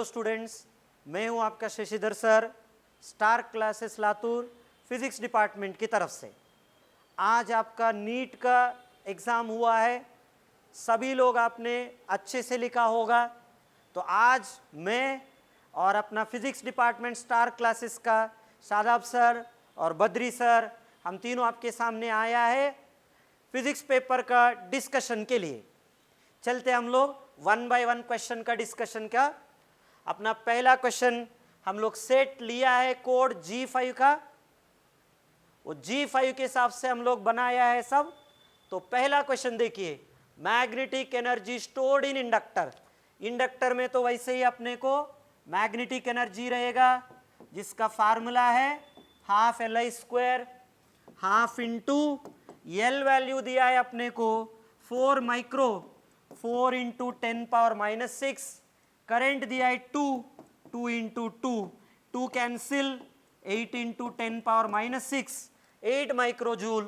Hello students, मैं हूं आपका Shashidhar sir, Star Classes Latur physics department की तरफ से। आज आपका नीट का एग्ज़ाम हुआ है, सभी लोग आपने अच्छे से लिखा होगा। तो आज मैं और अपना फिजिक्स डिपार्टमेंट स्टार क्लासेस का शादाब सर और बद्री सर, हम तीनों आपके सामने आया है फिजिक्स पेपर का डिस्कशन के लिए। चलते हम लोग वन बाय वन क्वेश्चन का डिस्कशन का। अपना पहला क्वेश्चन हम लोग सेट लिया है कोड G5 का, वो G5 के हिसाब से हम लोग बनाया है सब। तो पहला क्वेश्चन देखिए, magnetic energy stored in inductor. Inductor में तो वैसे ही अपने को मैग्नेटिक एनर्जी रहेगा, जिसका फार्मूला है half Li square, half into L value दिया है अपने को 4 माइक्रो, 4 इंटू 10⁻⁻⁶। करंट दिया है 2 into 2 cancel, 8 into 10⁻⁻⁶, 8 micro joule.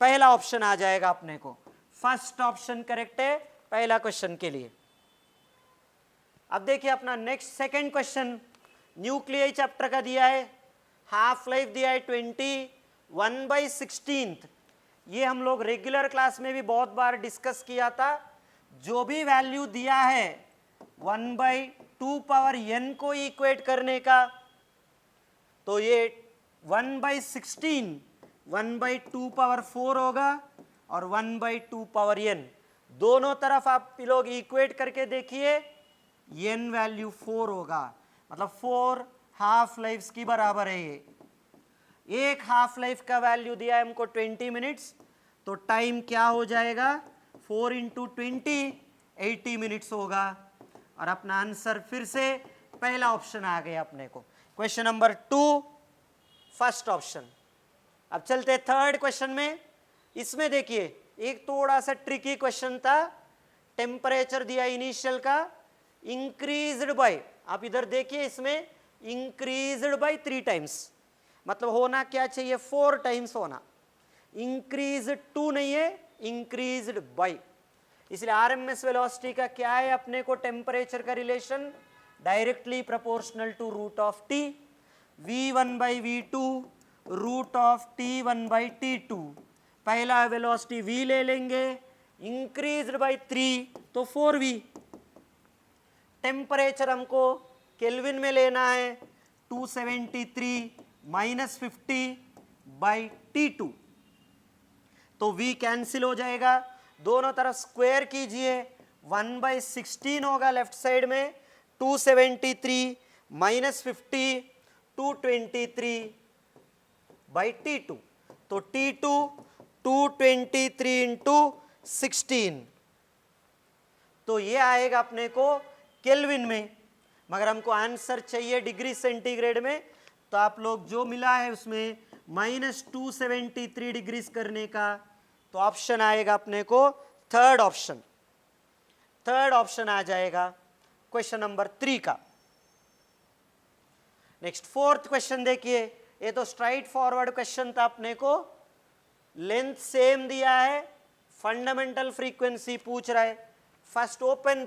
पहला ऑप्शन आ जाएगा अपने को, फर्स्ट ऑप्शन करेक्ट है पहला क्वेश्चन के लिए। अब देखिए अपना next second question nuclear chapter का दिया है, हाफ लाइफ दिया है 20, 1/16। ये हम लोग रेगुलर क्लास में भी बहुत बार डिस्कस किया था। जो भी वैल्यू दिया है 1/2 पावर n को इक्वेट करने का, तो ये 1/16 1/2 पावर 4 होगा और 1/2 पावर n, दोनों तरफ आप लोग इक्वेट करके देखिए, n वैल्यू 4 होगा, मतलब 4 हाफ लाइफ्स की बराबर है। ये एक हाफ लाइफ का वैल्यू दिया है हमको 20 मिनट्स, तो टाइम क्या हो जाएगा 4 इंटू 20, 80 मिनट्स होगा। और अपना आंसर फिर से पहला ऑप्शन आ गया अपने को, क्वेश्चन नंबर 2 फर्स्ट ऑप्शन। अब चलते थर्ड क्वेश्चन में। इसमें देखिए एक थोड़ा सा ट्रिकी क्वेश्चन था, टेम्परेचर दिया इनिशियल का इंक्रीज्ड बाय, आप इधर देखिए इसमें इंक्रीज्ड बाय 3 टाइम्स, मतलब होना क्या चाहिए 4 टाइम्स होना, इंक्रीज 2 नहीं है, इंक्रीज्ड बाय। इसलिए आरएमएस वेलोसिटी का क्या है अपने को टेम्परेचर का relation, directly proportional to root of T, v1/v2 root of t1/t2। पहला वेलोसिटी v ले लेंगे, इंक्रीज्ड बाय 3 तो 4v। टेम्परेचर हमको केल्विन में लेना है, 273 - 50/T2, तो v कैंसिल हो जाएगा, दोनों तरफ स्क्वायर कीजिए, 1/16 होगा लेफ्ट साइड में, 273 - 50 223/T2, तो T2 223 इंटू 16, तो ये आएगा अपने को केल्विन में। मगर हमको आंसर चाहिए डिग्री सेंटीग्रेड में, तो आप लोग जो मिला है उसमें -273 डिग्रीज करने का, तो ऑप्शन आएगा अपने को थर्ड ऑप्शन। थर्ड ऑप्शन आ जाएगा क्वेश्चन नंबर 3 का। नेक्स्ट फोर्थ क्वेश्चन देखिए, ये तो स्ट्राइट फॉरवर्ड क्वेश्चन था अपने को, लेंथ सेम दिया है, फंडामेंटल फ्रीक्वेंसी पूछ रहा है। फर्स्ट ओपन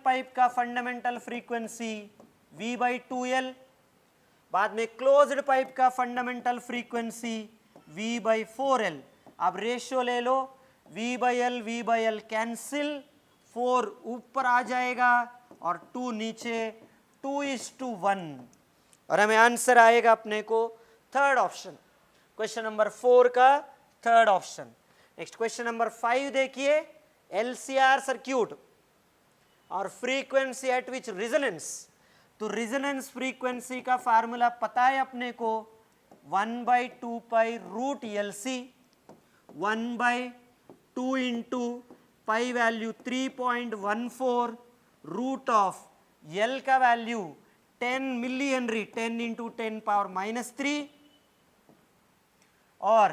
पाइप का फंडामेंटल फ्रीक्वेंसी v/2l, बाद में क्लोज्ड पाइप का फंडामेंटल फ्रीक्वेंसी v/4l। अब रेशियो ले लो, v/l कैंसिल, 4 ऊपर आ जाएगा और 2 नीचे, 2:1, और हमें आंसर आएगा अपने को थर्ड ऑप्शन, क्वेश्चन नंबर 4 का third option. Next question number 5 देखिए, LCR सर्क्यूट और फ्रीक्वेंसी एट विच रिजोनेंस। तो रिजोनेंस फ्रीक्वेंसी का फार्मूला पता है अपने को, 1/2 pi root LC, 1/2 into pi value 3.14, root of L का वैल्यू 10 मिली हेनरी, 10 इंटू 10⁻³ और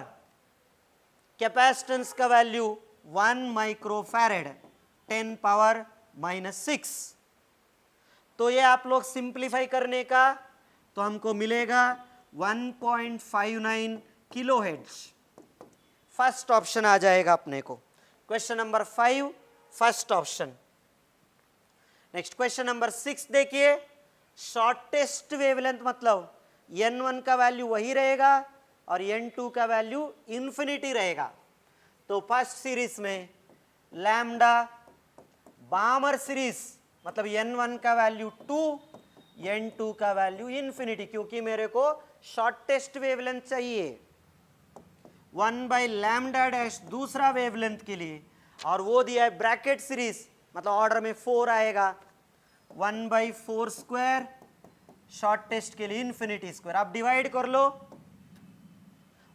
कैपेसिटेंस का वैल्यू 1 माइक्रोफैरेड, 10⁻⁻⁶। तो ये आप लोग सिंप्लीफाई करने का, तो हमको मिलेगा 1.59 किलोहर्ट्ज। फर्स्ट ऑप्शन आ जाएगा अपने को, question number 5 first option. Next question number 6 देखिए, शॉर्टेस्ट वेवलेंथ मतलब n1 का वैल्यू वही रहेगा और n2 का वैल्यू इंफिनिटी रहेगा। तो फर्स्ट सीरीज में लैम्डा, बामर सीरीज मतलब n1 का वैल्यू 2, n2 का वैल्यू इंफिनिटी, क्योंकि मेरे को शॉर्टेस्ट वेवलेंथ चाहिए। 1 बाई लैम्डा डैश दूसरा वेवलेंथ के लिए, और वो दिया है ब्रैकेट सीरीज मतलब ऑर्डर में 4 आएगा। 1 बाई 4 स्क्वायर शॉर्टेस्ट के लिए इंफिनिटी स्क्वायर, आप डिवाइड कर लो।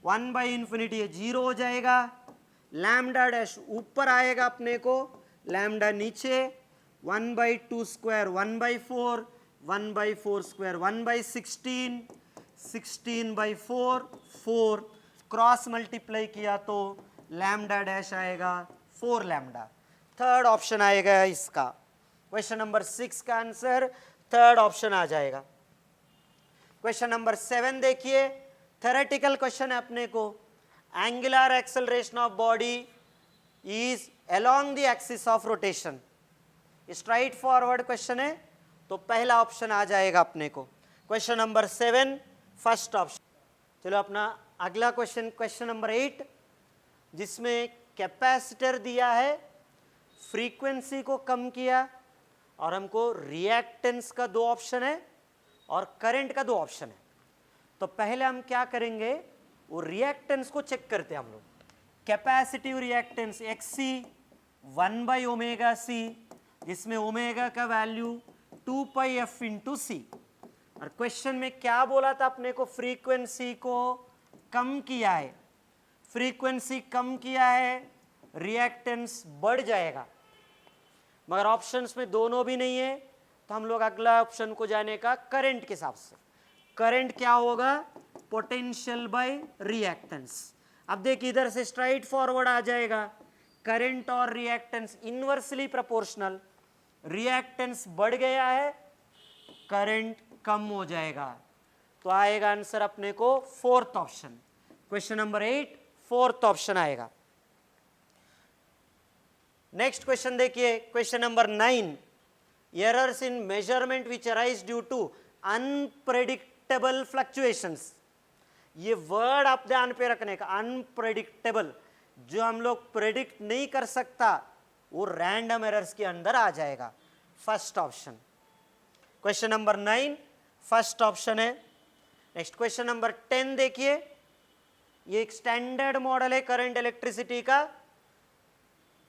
1 बाई इंफिनिटी 0 हो जाएगा, लैम्डा डैश ऊपर आएगा अपने को, लैम्डा नीचे। 1 by 2 square 1 by 4, 1 by 4 square 1 by 16, 16 by 4, 4 cross multiply किया तो लैम्डा डैश आएगा 4 लैम्डा। थर्ड ऑप्शन आएगा इसका। क्वेश्चन नंबर 6 का आंसर थर्ड ऑप्शन आ जाएगा। क्वेश्चन नंबर 7 देखिए, थ्योरेटिकल क्वेश्चन है अपने को। Angular acceleration of body is along the axis of rotation, straight forward question है, तो पहला ऑप्शन आ जाएगा अपने को। Question number 7 first option. चलो अपना अगला क्वेश्चन, क्वेश्चन नंबर 8, जिसमें कैपेसिटर दिया है, फ्रीक्वेंसी को कम किया और हमको रिएक्टेंस का 2 ऑप्शन है और करंट का 2 ऑप्शन है। तो पहले हम क्या करेंगे, वो रिएक्टेंस को चेक करते हैं हम लोग। Capacitive reactance XC 1 by omega C, जिसमें ओमेगा का value 2 pi f into C. और क्वेश्चन में क्या बोला था अपने को, फ्रीक्वेंसी को कम किया है, फ्रीक्वेंसी कम किया है रिएक्टेंस बढ़ जाएगा, मगर ऑप्शंस में दोनों भी नहीं है, तो हम लोग अगला ऑप्शन को जाने का करंट के हिसाब से। करंट क्या होगा, पोटेंशियल बाय रिएक्टेंस। अब देखिए इधर से स्ट्राइट फॉरवर्ड आ जाएगा, करंट और रिएक्टेंस इनवर्सली प्रोपोर्शनल, रिएक्टेंस बढ़ गया है, करंट कम हो जाएगा, तो आएगा आंसर अपने को fourth option. Question number 8 fourth option आएगा। नेक्स्ट क्वेश्चन देखिए, question number 9, errors in measurement which arise due to unpredictable fluctuations. ये वर्ड आप ध्यान पे रखने का, अनप्रेडिक्टेबल, जो हम लोग प्रेडिक्ट नहीं कर सकता वो रैंडम एरर्स के अंदर आ जाएगा, first option. Question number 9 first option है। नेक्स्ट क्वेश्चन नंबर 10 देखिए, ये एक स्टैंडर्ड मॉडल है करंट इलेक्ट्रिसिटी का,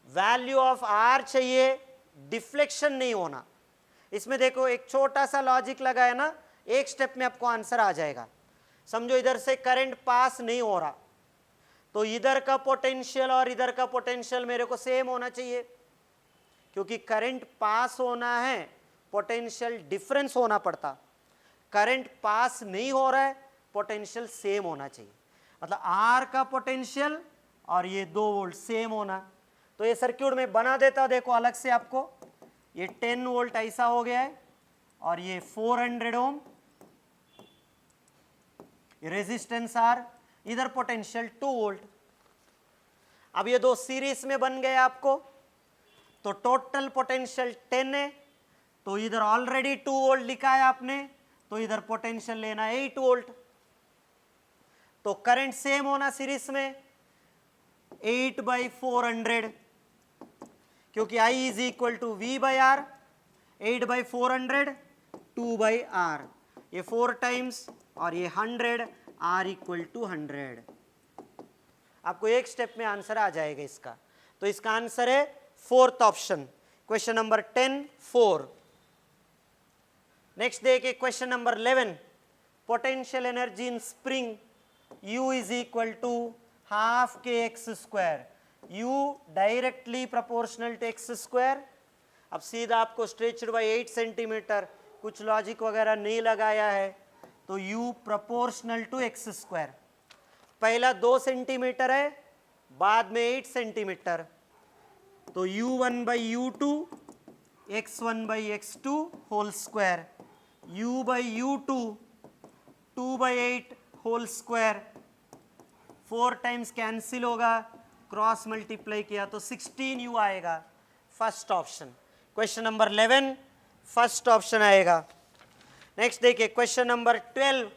वैल्यू ऑफ आर चाहिए, डिफ्लेक्शन नहीं होना। इसमें देखो एक छोटा सा लॉजिक लगा है ना, एक स्टेप में आपको आंसर आ जाएगा। समझो इधर से करंट पास नहीं हो रहा, तो इधर का पोटेंशियल और इधर का पोटेंशियल मेरे को सेम होना चाहिए, क्योंकि करंट पास होना है, पोटेंशियल डिफरेंस होना पड़ता। करंट पास नहीं हो रहा है, पोटेंशियल सेम होना चाहिए, मतलब आर का पोटेंशियल और ये 2 वोल्ट सेम होना। तो ये सर्किट में बना देता, देखो अलग से आपको, ये 10 वोल्ट ऐसा हो गया है और ये 400 ओम, रेजिस्टेंस आर, इधर पोटेंशियल 2 वोल्ट। अब ये 2 सीरीज में बन गए आपको, तो टोटल पोटेंशियल 10 है, तो इधर ऑलरेडी 2 वोल्ट लिखा है आपने, तो इधर पोटेंशियल लेना 8 वोल्ट। तो करंट सेम होना सीरीज में 8 बाई 400, क्योंकि I is equal to V by R, 8 by 400 2 by R, ये 4 टाइम्स और ये 100, R इक्वल टू 100। आपको एक स्टेप में आंसर आ जाएगा इसका, तो इसका आंसर है fourth option, question number 10 4। Next देखिए question number 11, potential energy in spring U is equal to half kx square, U directly proportional to x square. अब सीधा आपको स्ट्रेच्ड बाई 8 सेंटीमीटर, कुछ लॉजिक वगैरह नहीं लगाया है, तो U proportional to x square. पहला 2 सेंटीमीटर है, बाद में 8 सेंटीमीटर, तो U1 by U2 x1 by x2 whole square, U by U2 2 by 8 whole square, 4 times cancel होगा, क्रॉस मल्टीप्लाई किया तो 16U आएगा, first option. Question number 11 first option आएगा। नेक्स्ट देखिए question number 12,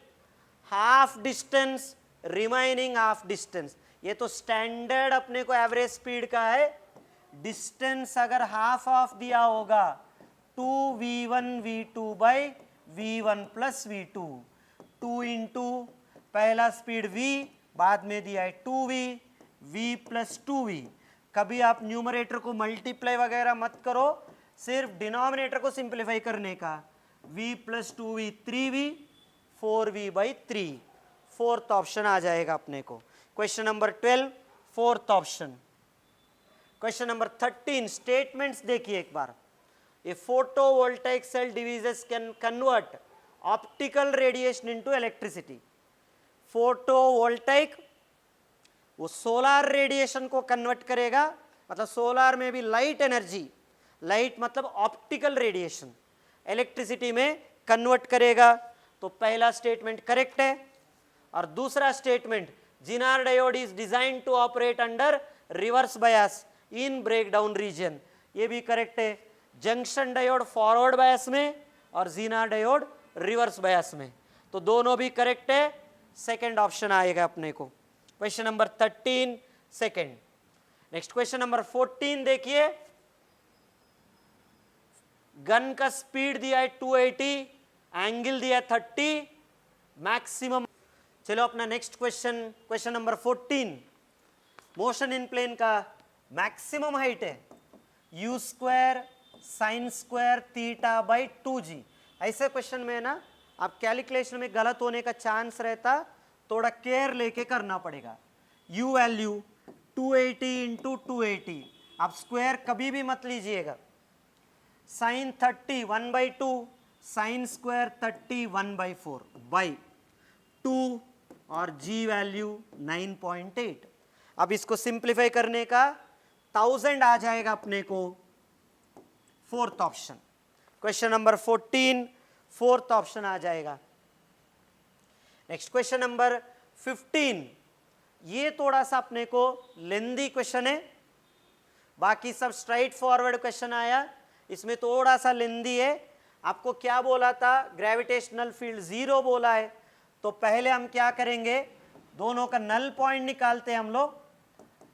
half distance remaining half distance. ये तो standard अपने को एवरेज स्पीड का है। डिस्टेंस अगर हाफ ऑफ दिया होगा 2v1v2 by v1 plus v2, 2 into पहला स्पीड v, बाद में दिया है 2v, v प्लस 2v। कभी आप न्यूमरेटर को मल्टीप्लाई वगैरह मत करो, सिर्फ डिनोमिनेटर को सिंप्लीफाई करने का। v plus 2v 3v, 4v by 3, fourth option आ जाएगा अपने को। Question number 12 fourth option. Question number 13, statements देखिए एक बार। A photovoltaic cell devices can convert optical radiation into electricity. Photovoltaic वो सोलार रेडिएशन को कन्वर्ट करेगा, मतलब सोलार में भी लाइट एनर्जी, लाइट मतलब ऑप्टिकल रेडिएशन, इलेक्ट्रिसिटी में कन्वर्ट करेगा। तो पहला स्टेटमेंट करेक्ट है। और दूसरा statement, Zener diode is design to operate under reverse bias in breakdown region, ये भी करेक्ट है। जंक्शन डायोड फॉरवर्ड बायस में और जिनार डायोड रिवर्स बायस में, तो दोनों भी करेक्ट है। सेकंड ऑप्शन आएगा अपने को। Question number 13 second. Next question number 14 देखिए। गन का स्पीड दिया है 280, एंगल दिया है 30, मैक्सिमम। चलो अपना next question, question number 14। Motion in plane का मैक्सिमम हाइट है u square sine square theta by 2g। ऐसे क्वेश्चन में ना आप कैलकुलेशन में गलत होने का चांस रहता, थोड़ा केयर लेके करना पड़ेगा। u वैल्यू 280 इंटू 280, आप स्क्वायर कभी भी मत लीजिएगा। साइन 30 1/2, साइन स्क्वायर 30 1/4 बाई 2 और g वैल्यू 9.8। अब इसको सिंप्लीफाई करने का 1000 आ जाएगा अपने को, fourth option. Question number 14 fourth option आ जाएगा। नेक्स्ट क्वेश्चन नंबर 15, ये थोड़ा सा अपने को लेंदी क्वेश्चन है, बाकी सब स्ट्राइट फॉरवर्ड क्वेश्चन आया, इसमें थोड़ा सा लेंदी है। आपको क्या बोला था, ग्रेविटेशनल फील्ड 0 बोला है, तो पहले हम क्या करेंगे, दोनों का नल पॉइंट निकालते हैं हम लोग।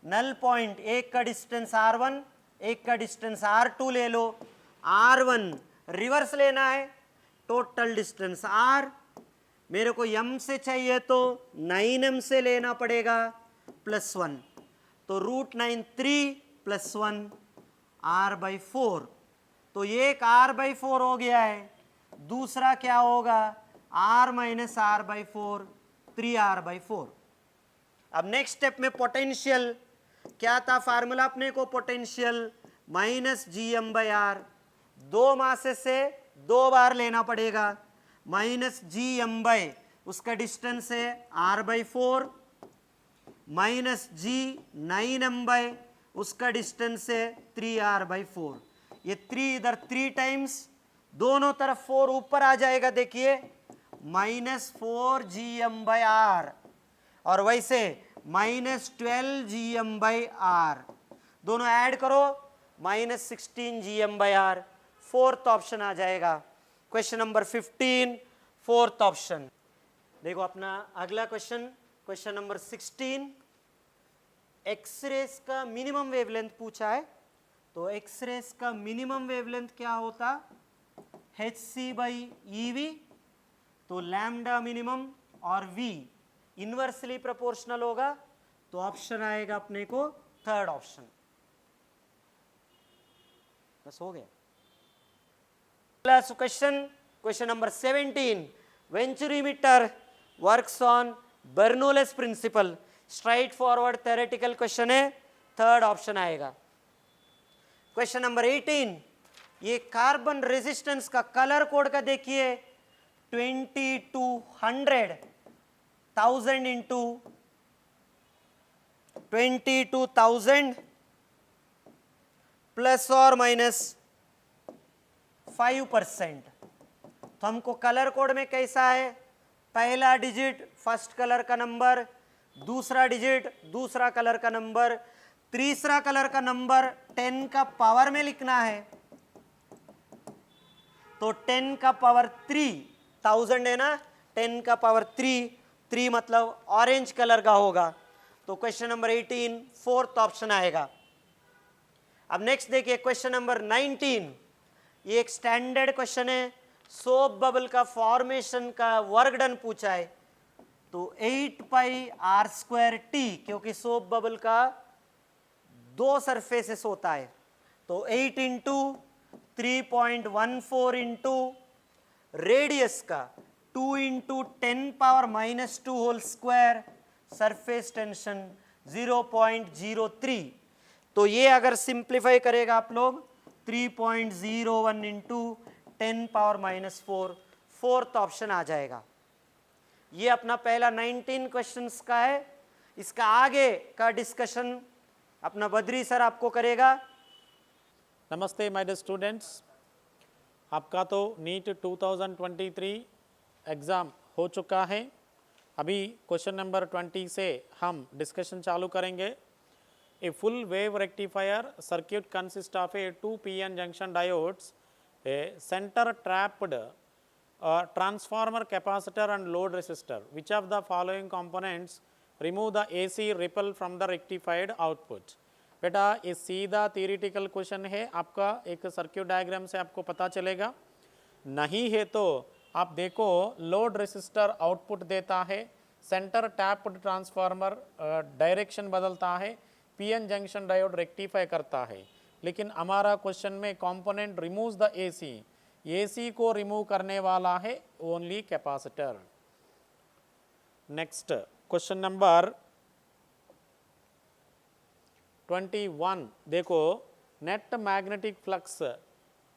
नल पॉइंट, एक का डिस्टेंस r1, एक का डिस्टेंस r2 ले लो। r1 रिवर्स लेना है, टोटल डिस्टेंस r, मेरे को m से चाहिए तो 9m से लेना पड़ेगा +1, तो √9 3 + 1 r/4। तो ये एक r/4 हो गया है, दूसरा क्या होगा r - r/4 3r/4। अब नेक्स्ट स्टेप में पोटेंशियल क्या था, फार्मूला अपने को पोटेंशियल -gm/r, दो मासे से दो बार लेना पड़ेगा। -gm/ उसका डिस्टेंस है r/4, -g 9m/ उसका डिस्टेंस है 3r/4। ये 3 इधर 3 टाइम्स, दोनों तरफ 4 ऊपर आ जाएगा, देखिए -4gm/r, और वैसे -12gm/r, दोनों ऐड करो -16gm/r, फोर्थ ऑप्शन आ जाएगा। Question number 15 fourth option. देखो अपना अगला क्वेश्चन, क्वेश्चन नंबर 16, एक्सरेस का मिनिमम वेवलेंथ पूछा है। तो एक्सरेस का मिनिमम वेवलेंथ क्या होता, hc/ev, तो लैम्डा मिनिमम और v इनवर्सली प्रोपोर्शनल होगा, तो ऑप्शन आएगा अपने को थर्ड ऑप्शन। बस हो गया। Last question, question number 17. Venturimeter works on Bernoulli's principle. Straightforward theoretical question है, थर्ड ऑप्शन आएगा। क्वेश्चन नंबर 18, ये कार्बन रेजिस्टेंस का कलर कोड का देखिए 2200 1000 इंटू 22,000 प्लस और माइनस 5%। तो हमको कलर कोड में कैसा है, पहला डिजिट फर्स्ट कलर का नंबर, दूसरा डिजिट दूसरा कलर का नंबर, तीसरा कलर का नंबर 10 का पावर में लिखना है, तो 10 का पावर 3, 1000 है ना, 10 का पावर 3, 3 मतलब ऑरेंज कलर का होगा। तो क्वेश्चन नंबर 18 फोर्थ ऑप्शन आएगा। अब नेक्स्ट देखिए क्वेश्चन नंबर 19, ये एक स्टैंडर्ड क्वेश्चन है, सोप बबल का फॉर्मेशन का वर्क डन पूछा है। तो 8 पाई आर स्क्वायर टी, क्योंकि सोप बबल का 2 सरफेसेस होता है, तो 8 इंटू 3.14 इंटू रेडियस का 2 into 10⁻⁻² whole square, surface tension 0.03। तो ये अगर सिंप्लीफाई करेगा आप लोग 3.01 इंटू 10⁻⁻4, फोर्थ ऑप्शन आ जाएगा। ये अपना पहला 19 क्वेश्चंस का है। इसका आगे का डिस्कशन अपना बद्री सर आपको करेगा। नमस्ते माय डियर स्टूडेंट्स, आपका तो नीट 2023 एग्ज़ाम हो चुका है। अभी क्वेश्चन नंबर 20 से हम डिस्कशन चालू करेंगे। A full wave rectifier circuit consist of a 2 PN junction diodes, a center trapped transformer, capacitor and load resistor. Which of the following components remove the AC ripple from the rectified output? बेटा ये सीधा theoretical question है, आपका एक circuit diagram से आपको पता चलेगा। नहीं है तो आप देखो, लोड रेसिस्टर आउटपुट देता है, सेंटर टैप्ड ट्रांसफार्मर डायरेक्शन बदलता है, पीएन जंक्शन डायोड रेक्टिफाई करता है। लेकिन हमारा क्वेश्चन में component removes the AC, AC को रिमूव करने वाला है only capacitor. Next question number 21 देखो, net magnetic flux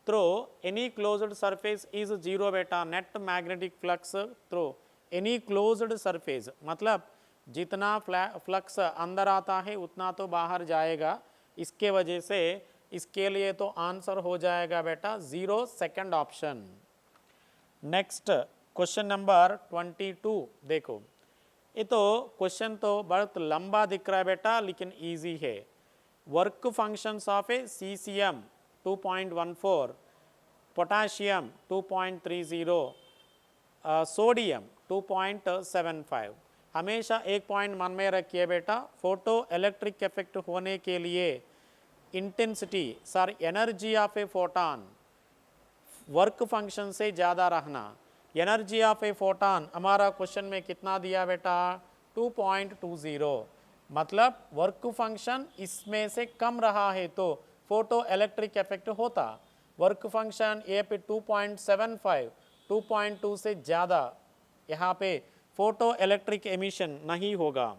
through any closed surface is 0 बेटा। Net magnetic flux through any closed surface मतलब जितना फ्लक्स अंदर आता है उतना तो बाहर जाएगा, इसके वजह से इसके लिए तो आंसर हो जाएगा बेटा 0, second option. Next question number 22 देखो, ये तो क्वेश्चन तो बहुत लंबा दिख रहा है बेटा, लेकिन इजी है। Work functions of a caesium 2.14, potassium 2.30, sodium 2.75। हमेशा एक पॉइंट मन में रखिए बेटा, फोटो इलेक्ट्रिक इफेक्ट होने के लिए intensity sir energy of A photon work function से ज़्यादा रहना। एनर्जी ऑफ ए फोटॉन हमारा क्वेश्चन में कितना दिया बेटा 2.20, मतलब वर्क फंक्शन इसमें से कम रहा है तो फोटो इलेक्ट्रिक इफेक्ट होता। वर्क फंक्शन ए पे 2.75, 2.2 से ज़्यादा, यहाँ पे फोटो इलेक्ट्रिक एमिशन नहीं होगा,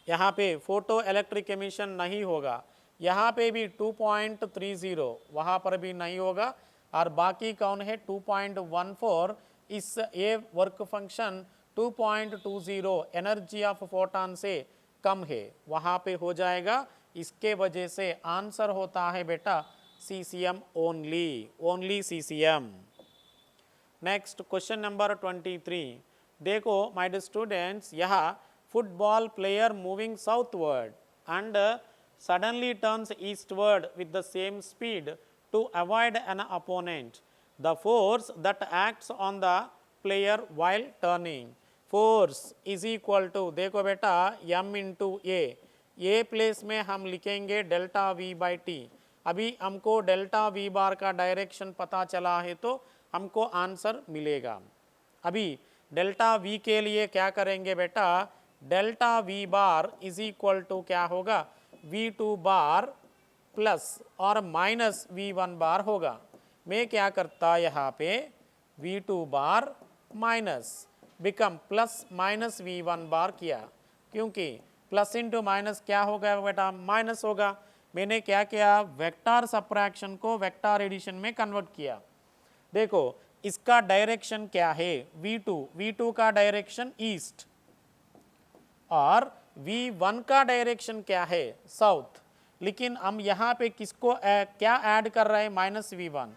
यहाँ पे फोटो इलेक्ट्रिक एमिशन नहीं होगा। यहाँ पे भी 2.30, वहाँ पर भी नहीं होगा। और बाकी कौन है 2.14, इस ये work function 2.20 energy of photon से कम है, वहाँ पे हो जाएगा। इसके वजह से आंसर होता है बेटा caesium only, only caesium. Next question number 23 देखो माय डियर स्टूडेंट्स, यहाँ football player moving southward and suddenly turns eastward with the same speed to avoid an opponent. The force that acts on the player while turning, force is equal to, देखो बेटा m into a place में हम लिखेंगे delta v by T. अभी हमको delta v बार का direction पता चला है तो हमको आंसर मिलेगा। अभी डेल्टा v के लिए क्या करेंगे बेटा, delta v bar is equal to क्या होगा v2 बार प्लस और माइनस v1 बार होगा। मैं क्या करता यहाँ पे v2 bar minus become plus minus v1 bar किया, क्योंकि प्लस इंटू माइनस क्या होगा बेटा माइनस होगा। मैंने क्या किया, वेक्टर सब्ट्रैक्शन को वेक्टर एडिशन में कन्वर्ट किया। देखो इसका डायरेक्शन क्या है v2 का डायरेक्शन ईस्ट और v1 का डायरेक्शन क्या है साउथ, लेकिन हम यहाँ पे किसको क्या ऐड कर रहे हैं माइनस v1।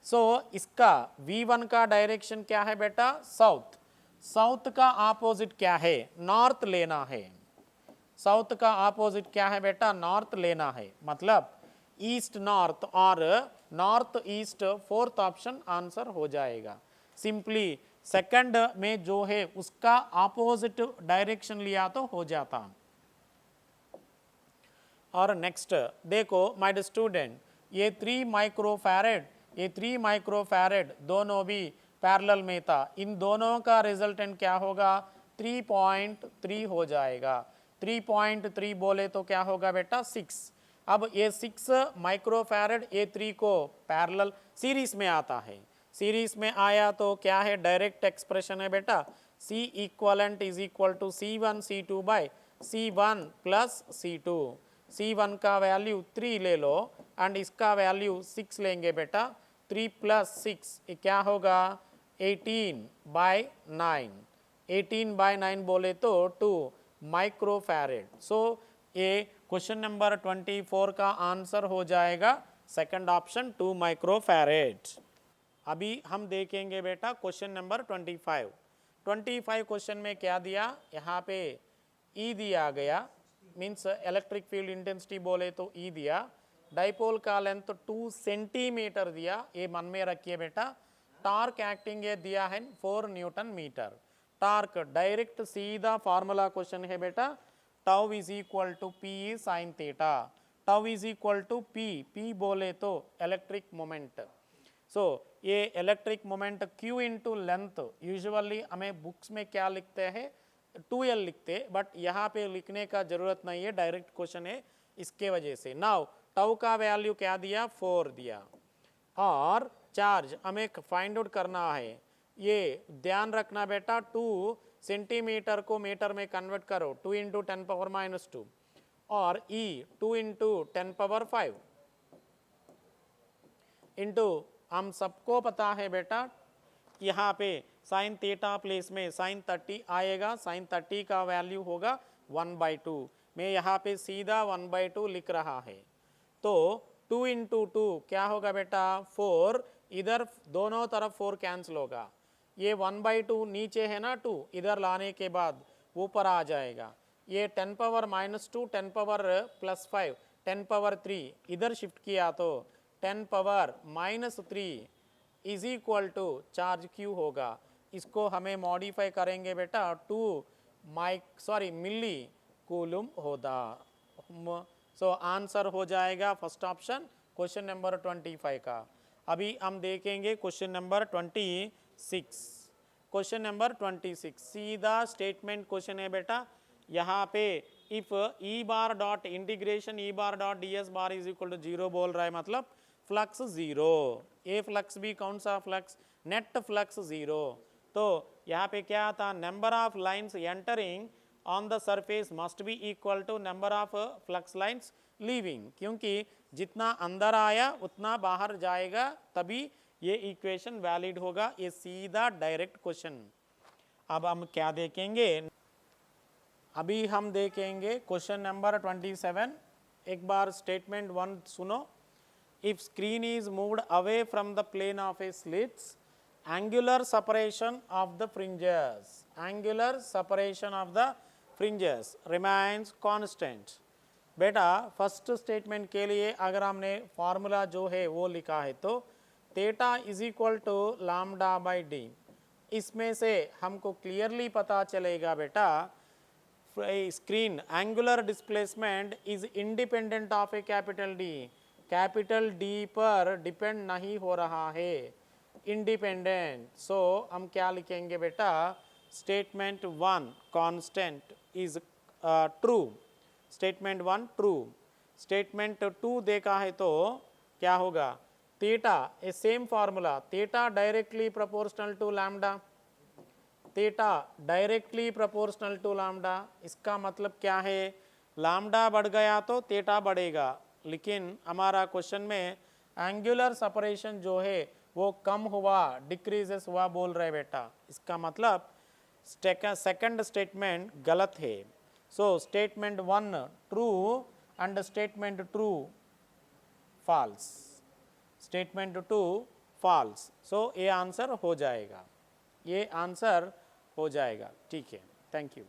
सो इसका v1 का डायरेक्शन क्या है बेटा साउथ, साउथ का ऑपोजिट क्या है नॉर्थ लेना है, साउथ का ऑपोजिट क्या है बेटा नॉर्थ लेना है। मतलब ईस्ट नॉर्थ और north east, fourth option answer हो जाएगा। सिंपली सेकंड में जो है उसका ऑपोजिट डायरेक्शन लिया तो हो जाता। और नेक्स्ट देखो माय स्टूडेंट, ये 3 माइक्रोफैरेड, ये 3 माइक्रोफैरेड दोनों भी पैरेलल में था, इन दोनों का रिजल्टेंट क्या होगा, 3.3 हो जाएगा। 3.3 बोले तो क्या होगा बेटा 6। अब ये 6 माइक्रोफैरेड ये 3 को पैरेलल सीरीज में आता है, सीरीज में आया तो क्या है, डायरेक्ट एक्सप्रेशन है बेटा, C equivalent is equal to C1 C2 by C1 plus C2। C1 का वैल्यू 3 ले लो एंड इसका वैल्यू 6 लेंगे बेटा, 3 प्लस 6 ये क्या होगा 18/9, 18/9 बोले तो 2 माइक्रोफैरेड। सो ये क्वेश्चन नंबर 24 का आंसर हो जाएगा सेकंड ऑप्शन 2 माइक्रोफैरेड। अभी हम देखेंगे बेटा क्वेश्चन नंबर 25। 25 क्वेश्चन में क्या दिया, यहाँ पे E दिया गया, मीन्स इलेक्ट्रिक फील्ड इंटेंसिटी बोले तो E दिया, डाइपोल का लेंथ 2 सेंटीमीटर दिया, ये मन में रखिए बेटा। टार्क एक्टिंग ये दिया है 4 न्यूटन मीटर। टार्क डायरेक्ट सीधा फार्मूला क्वेश्चन है बेटा, tau is equal to P sine theta, tau is equal to P बोले तो इलेक्ट्रिक मोमेंट। सो ये electric moment Q into length, usually हमें बुक्स में क्या लिखते हैं 2L लिखते, बट यहाँ पे लिखने का जरूरत नहीं है, डायरेक्ट क्वेश्चन है इसके वजह से। नाउ टाउ का वैल्यू क्या दिया 4 दिया, और चार्ज हमें फाइंड आउट करना है। ये ध्यान रखना बेटा 2 सेंटीमीटर को मीटर में कन्वर्ट करो, 2 इंटू 10⁻², और E 2 इंटू 10⁵ इंटू, हम सबको पता है बेटा यहाँ पे साइन थीटा प्लेस में साइन 30 आएगा, साइन 30 का वैल्यू होगा 1/2, मैं यहाँ पे सीधा 1/2 लिख रहा है। तो 2 इंटू 2 क्या होगा बेटा 4, इधर दोनों तरफ 4 कैंसिल होगा, ये 1/2 नीचे है ना 2, इधर लाने के बाद ऊपर आ जाएगा, ये 10⁻², 10⁻+5, 10⁻3 इधर शिफ्ट किया तो 10⁻³ is equal to charge Q होगा। इसको हमें मॉडिफाई करेंगे बेटा 2 मिली कूलम होगा। सो आंसर हो जाएगा फर्स्ट ऑप्शन क्वेश्चन नंबर 25 का। अभी हम देखेंगे क्वेश्चन नंबर 26। क्वेश्चन नंबर 26 सीधा स्टेटमेंट क्वेश्चन है बेटा, यहाँ पे if E bar dot integration E bar dot ds bar is equal to 0 बोल रहा है, मतलब फ्लक्स 0, ये फ्लक्स भी कौन सा फ्लक्स, नेट फ्लक्स 0। तो यहाँ पे क्या था, number of lines entering on the surface must be equal to number of flux lines leaving, क्योंकि जितना अंदर आया उतना बाहर जाएगा, तभी ये इक्वेशन वैलिड होगा। ये सीधा डायरेक्ट क्वेश्चन। अब हम क्या देखेंगे, अभी हम देखेंगे क्वेश्चन नंबर 27। एक बार स्टेटमेंट 1 सुनो। If screen is moved away from the plane of a slits, angular separation of the fringes remains constant। बेटा फर्स्ट स्टेटमेंट के लिए अगर हमने फार्मूला जो है वो लिखा है तो theta is equal to λ/d, इसमें से हमको क्लियरली पता चलेगा बेटा screen angular displacement is independent of A capital D, capital D पर डिपेंड नहीं हो रहा है, इंडिपेंडेंट। सो हम क्या लिखेंगे बेटा, statement 1 constant is true, statement 1 true. Statement 2 देखा है तो क्या होगा, theta a same formula, theta directly proportional to lambda, theta directly proportional to lambda, इसका मतलब क्या है, लैम्डा बढ़ गया तो थीटा बढ़ेगा, लेकिन हमारा क्वेश्चन में एंगुलर सेपरेशन जो है वो कम हुआ, डिक्रीजेस हुआ बोल रहे बेटा, इसका मतलब सेकंड स्टेटमेंट गलत है। So statement 1 true and statement 2 false, statement 2 false. So ये आंसर हो जाएगा, ये आंसर हो जाएगा, ठीक है, थैंक यू।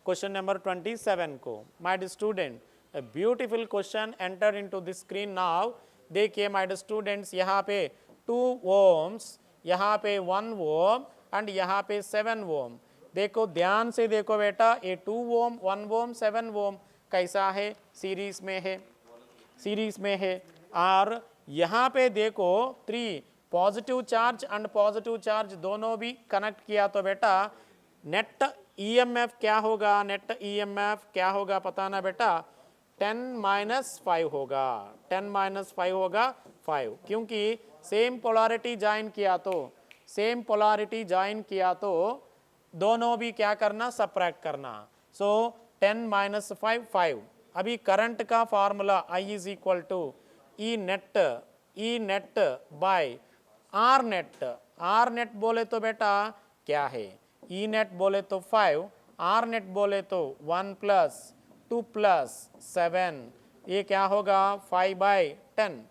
क्वेश्चन नंबर 27 को, my student A beautiful question entered into the screen now. देखिए my dear students, यहाँ पे 2 ohms, यहाँ पे 1 ohm and यहाँ पे 7 ohm. देखो ध्यान से देखो बेटा, ये 2 ohm, 1 ohm, 7 ohm कैसा है, सीरीज में है, सीरीज में है. और यहाँ पे देखो 3 positive charge and positive charge दोनों भी कनेक्ट किया तो बेटा नेट ईएमएफ क्या होगा, नेट ईएमएफ क्या होगा पता ना बेटा, 10-5 होगा, 10-5 होगा 5, क्योंकि सेम पोलैरिटी ज्वाइन किया तो, सेम पोलैरिटी ज्वाइन किया तो दोनों भी क्या करना, सब्ट्रैक्ट करना. सो 10-5 5. अभी करंट का formula I is equal to E net by R net. R net बोले तो बेटा क्या है, ई नेट बोले तो 5, आर नेट बोले तो 1 + 2 + 7, ये क्या होगा 5/10,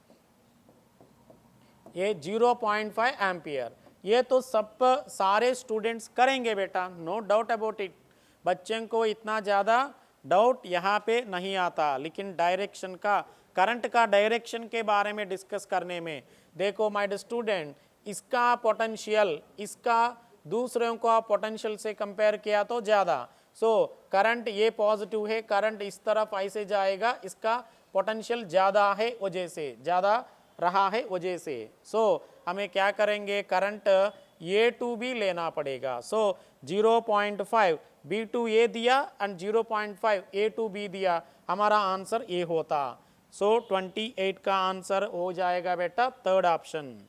ये 0.5 एम्पियर. ये तो सब सारे स्टूडेंट्स करेंगे बेटा, नो डाउट अबाउट इट. बच्चों को इतना ज़्यादा डाउट यहाँ पे नहीं आता, लेकिन डायरेक्शन का, करंट का डायरेक्शन के बारे में डिस्कस करने में देखो माय डियर स्टूडेंट, इसका पोटेंशियल, इसका दूसरों का पोटेंशियल से कंपेयर किया तो ज़्यादा. सो करंट ये पॉजिटिव है, करंट इस तरफ ऐसे जाएगा, इसका पोटेंशियल ज़्यादा है वजह से, ज़्यादा रहा है वजह से. सो हमें क्या करेंगे, करंट A2 भी लेना पड़ेगा. सो 0.5 B2 ये दिया एंड 0.5 A2 भी दिया, हमारा आंसर ये होता. सो 28 का आंसर हो जाएगा बेटा थर्ड ऑप्शन.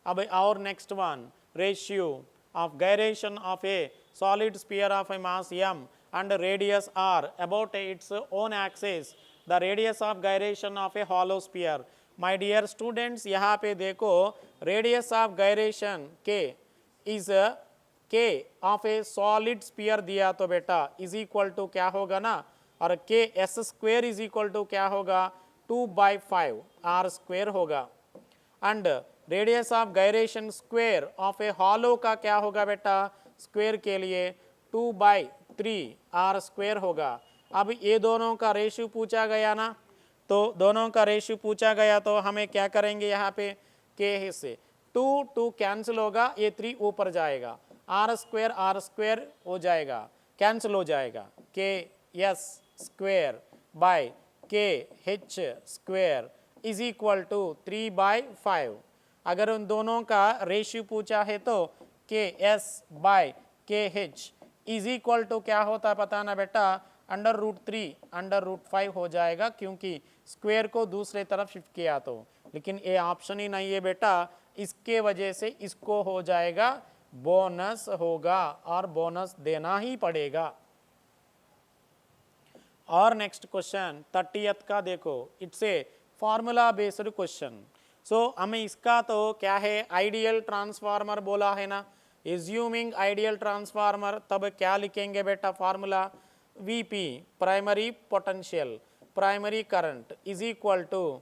अब और next one, ratio of gyration of a solid sphere of a mass m and radius r about its own axis, the radius of gyration of a hollow sphere. My dear students, यहाँ पे देखो radius of gyration k is k of a solid sphere दिया तो बेटा is equal to क्या होगा ना, और k s square is equal to क्या होगा 2/5 r square होगा. And radius of gyration square of A hollow का क्या होगा बेटा, स्क्वेयर के लिए 2/3 r स्क्वेयर होगा. अब ये दोनों का रेशियो पूछा गया ना, तो दोनों का रेशियो पूछा गया तो हमें क्या करेंगे, यहाँ पे k से 2 कैंसिल होगा, ये 3 ऊपर जाएगा, r स्क्वेयर हो जाएगा, कैंसिल हो जाएगा, k s square by k h square is equal to 3/5. अगर उन दोनों का रेशियो पूछा है तो KS/KH इज इक्वल टू क्या होता है पता ना बेटा, √3 √5 हो जाएगा, क्योंकि स्क्वायर को दूसरे तरफ शिफ्ट किया तो. लेकिन ये ऑप्शन ही नहीं है बेटा, इसके वजह से इसको हो जाएगा बोनस होगा, और बोनस देना ही पड़ेगा. और नेक्स्ट क्वेश्चन 30th का देखो, it's a formula based question. So हमें इसका तो क्या है, आइडियल ट्रांसफार्मर बोला है ना, एज्यूमिंग आइडियल ट्रांसफार्मर, तब क्या लिखेंगे बेटा formula, VP primary potential, primary current is equal to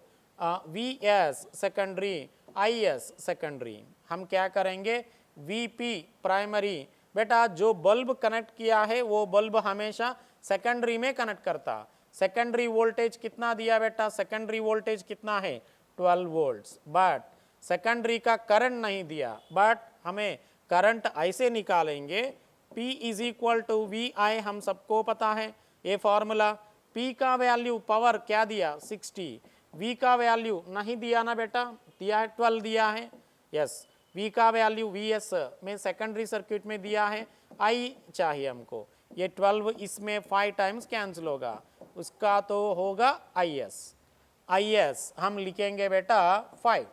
VS secondary IS secondary. हम क्या करेंगे, VP प्राइमरी, बेटा जो बल्ब कनेक्ट किया है वो बल्ब हमेशा सेकेंडरी में कनेक्ट करता. सेकेंडरी वोल्टेज कितना दिया बेटा, सेकेंडरी वोल्टेज कितना है 12 वोल्ट्स, बट सेकेंडरी का करंट नहीं दिया. बट हमें करंट ऐसे निकालेंगे, P is equal to VI, हम सबको पता है ये फॉर्मूला. P का वैल्यू पावर क्या दिया 60, V का वैल्यू नहीं दिया ना बेटा, दिया है 12 दिया है, यस. V का वैल्यू VS में सेकेंडरी सर्किट में दिया है, I चाहिए हमको, ये 12 इसमें 5 टाइम्स कैंसिल होगा, उसका तो होगा IS हम लिखेंगे बेटा 5,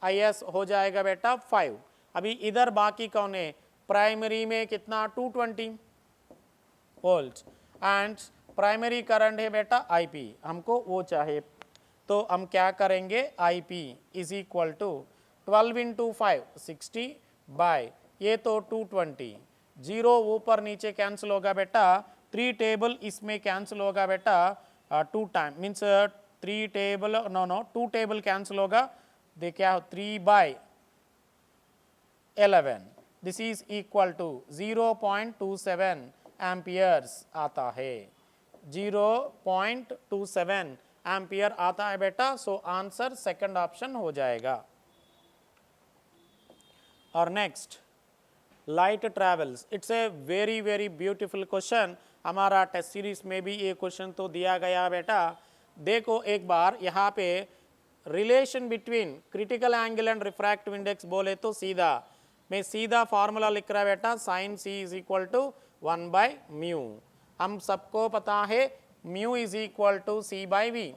IS हो जाएगा बेटा 5. अभी इधर बाकी कौन है, प्राइमरी में कितना 220 वोल्ट एंड प्राइमरी करंट है बेटा IP, हमको वो चाहिए. तो हम क्या करेंगे, IP is equal to 12 × 5 60 by ये तो 220, 0 ऊपर नीचे कैंसिल होगा बेटा, 3 टेबल इसमें कैंसिल होगा बेटा 2 time means 3 table no 2 table cancel होगा, दे क्या 3/11, this is equal to 0.27 amperes आता है. 0.27 एम्पियर आता है बेटा। सो आंसर सेकंड ऑप्शन हो जाएगा। और next, light travels, it's a very very beautiful question. हमारा टेस्ट सीरीज में भी ये क्वेश्चन तो दिया गया बेटा। देखो एक बार यहाँ पे relation between critical angle and refractive index बोले तो सीधा मैं सीधा फार्मूला लिख रहा बेटा, sine C is equal to 1/μ। हम सबको पता है mu is equal to C by V,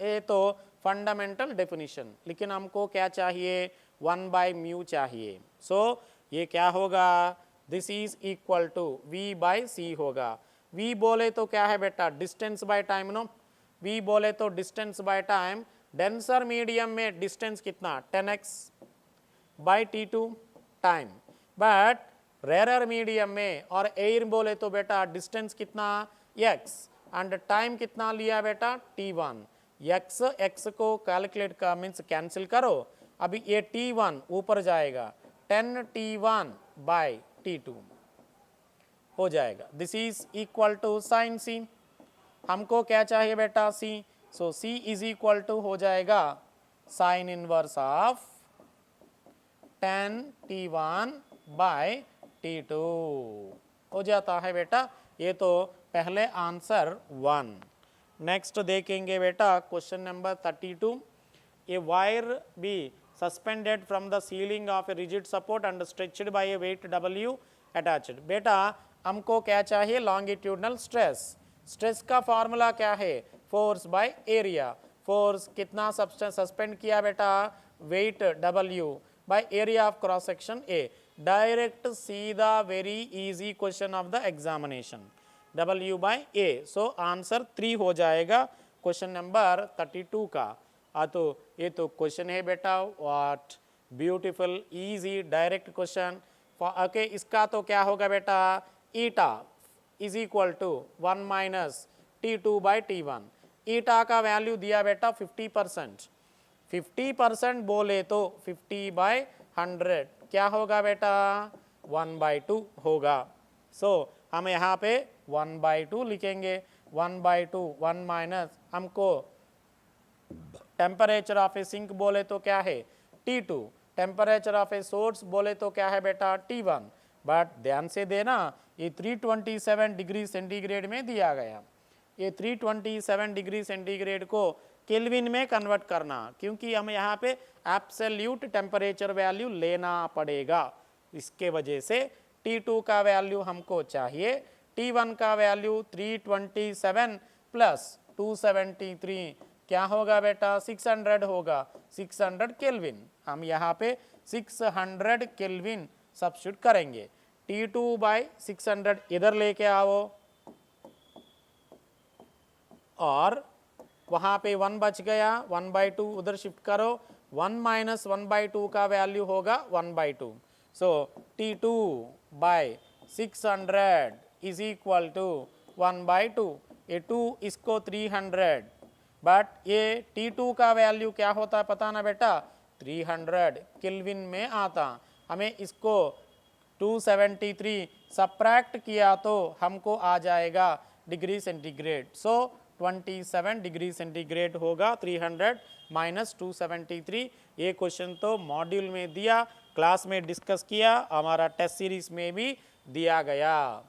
ये तो फंडामेंटल डेफिनेशन। लेकिन हमको क्या चाहिए, 1/μ चाहिए। सो ये क्या होगा, this is equal to v by C होगा। v बोले तो क्या है बेटा, distance by time no. v बोले तो distance by time. Denser medium में डिस्टेंस कितना, 10x by T2 time. But rare medium में और एयर बोले तो बेटा डिस्टेंस कितना, x, एंड टाइम कितना लिया बेटा, T1। x को कैलकुलेट का मीन्स कैंसिल करो। अभी ये T1 ऊपर जाएगा, 10T1 बाई T2 हो जाएगा। This is equal to sine C. हमको क्या चाहिए बेटा, c। So c is equal to हो जाएगा sine inverse of 10T1 by T2 हो जाता है बेटा। ये तो पहले आंसर 1। नेक्स्ट देखेंगे बेटा question number 32। A wire be suspended from the ceiling of a rigid support and stretched by a weight W attached। बेटा हमको क्या चाहिए, लॉन्गिट्यूडनल स्ट्रेस। स्ट्रेस का फॉर्मूला क्या है, फोर्स बाय एरिया। फोर्स कितना सस्पेंड किया बेटा, weight W by area of cross section A। Direct सीधा very easy question of the examination, W by A। So answer 3 हो जाएगा क्वेश्चन नंबर 32 का। तो ये तो क्वेश्चन है बेटा, what beautiful easy direct question. Okay, इसका तो क्या होगा बेटा, eta is equal to 1 minus T2 by T1। ईटा का वैल्यू दिया बेटा 50%। 50% बोले तो 50/100 क्या होगा बेटा, 1/2 होगा। सो हम यहाँ पे 1/2 लिखेंगे। 1/2 1 माइनस, हमको टेम्परेचर ऑफ ए सिंक बोले तो क्या है, T2। Temperature of a source बोले तो क्या है बेटा, T1। बट ध्यान से देना, ये 327 डिग्री सेंटीग्रेड में दिया गया। ये 327 डिग्री सेंटीग्रेड को केल्विन में कन्वर्ट करना, क्योंकि हमें यहाँ पे एब्सोल्यूट टेम्परेचर वैल्यू लेना पड़ेगा। इसके वजह से T2 का वैल्यू हमको चाहिए, T1 का वैल्यू 327 प्लस 273 क्या होगा बेटा, 600 होगा। 600 केल्विन, हम यहाँ पे 600 केल्विन सब्स्टिट्यूट करेंगे। T2 बाई 600 इधर लेके आओ और वहाँ पे 1 बच गया, 1/2 उधर शिफ्ट करो। 1 माइनस 1/2 का वैल्यू होगा 1/2। So T2 by 600 is equal to 1/2। ये 2 इसको 300, बट ये T2 का वैल्यू क्या होता है पता ना बेटा, 300 केल्विन में आता। हमें इसको 273 सब्ट्रैक्ट किया तो हमको आ जाएगा डिग्री सेंटीग्रेड। सो 27 डिग्री सेंटीग्रेड होगा। 300 माइनस 273। ये क्वेश्चन तो मॉड्यूल में दिया, क्लास में डिस्कस किया, हमारा टेस्ट सीरीज में भी दिया गया।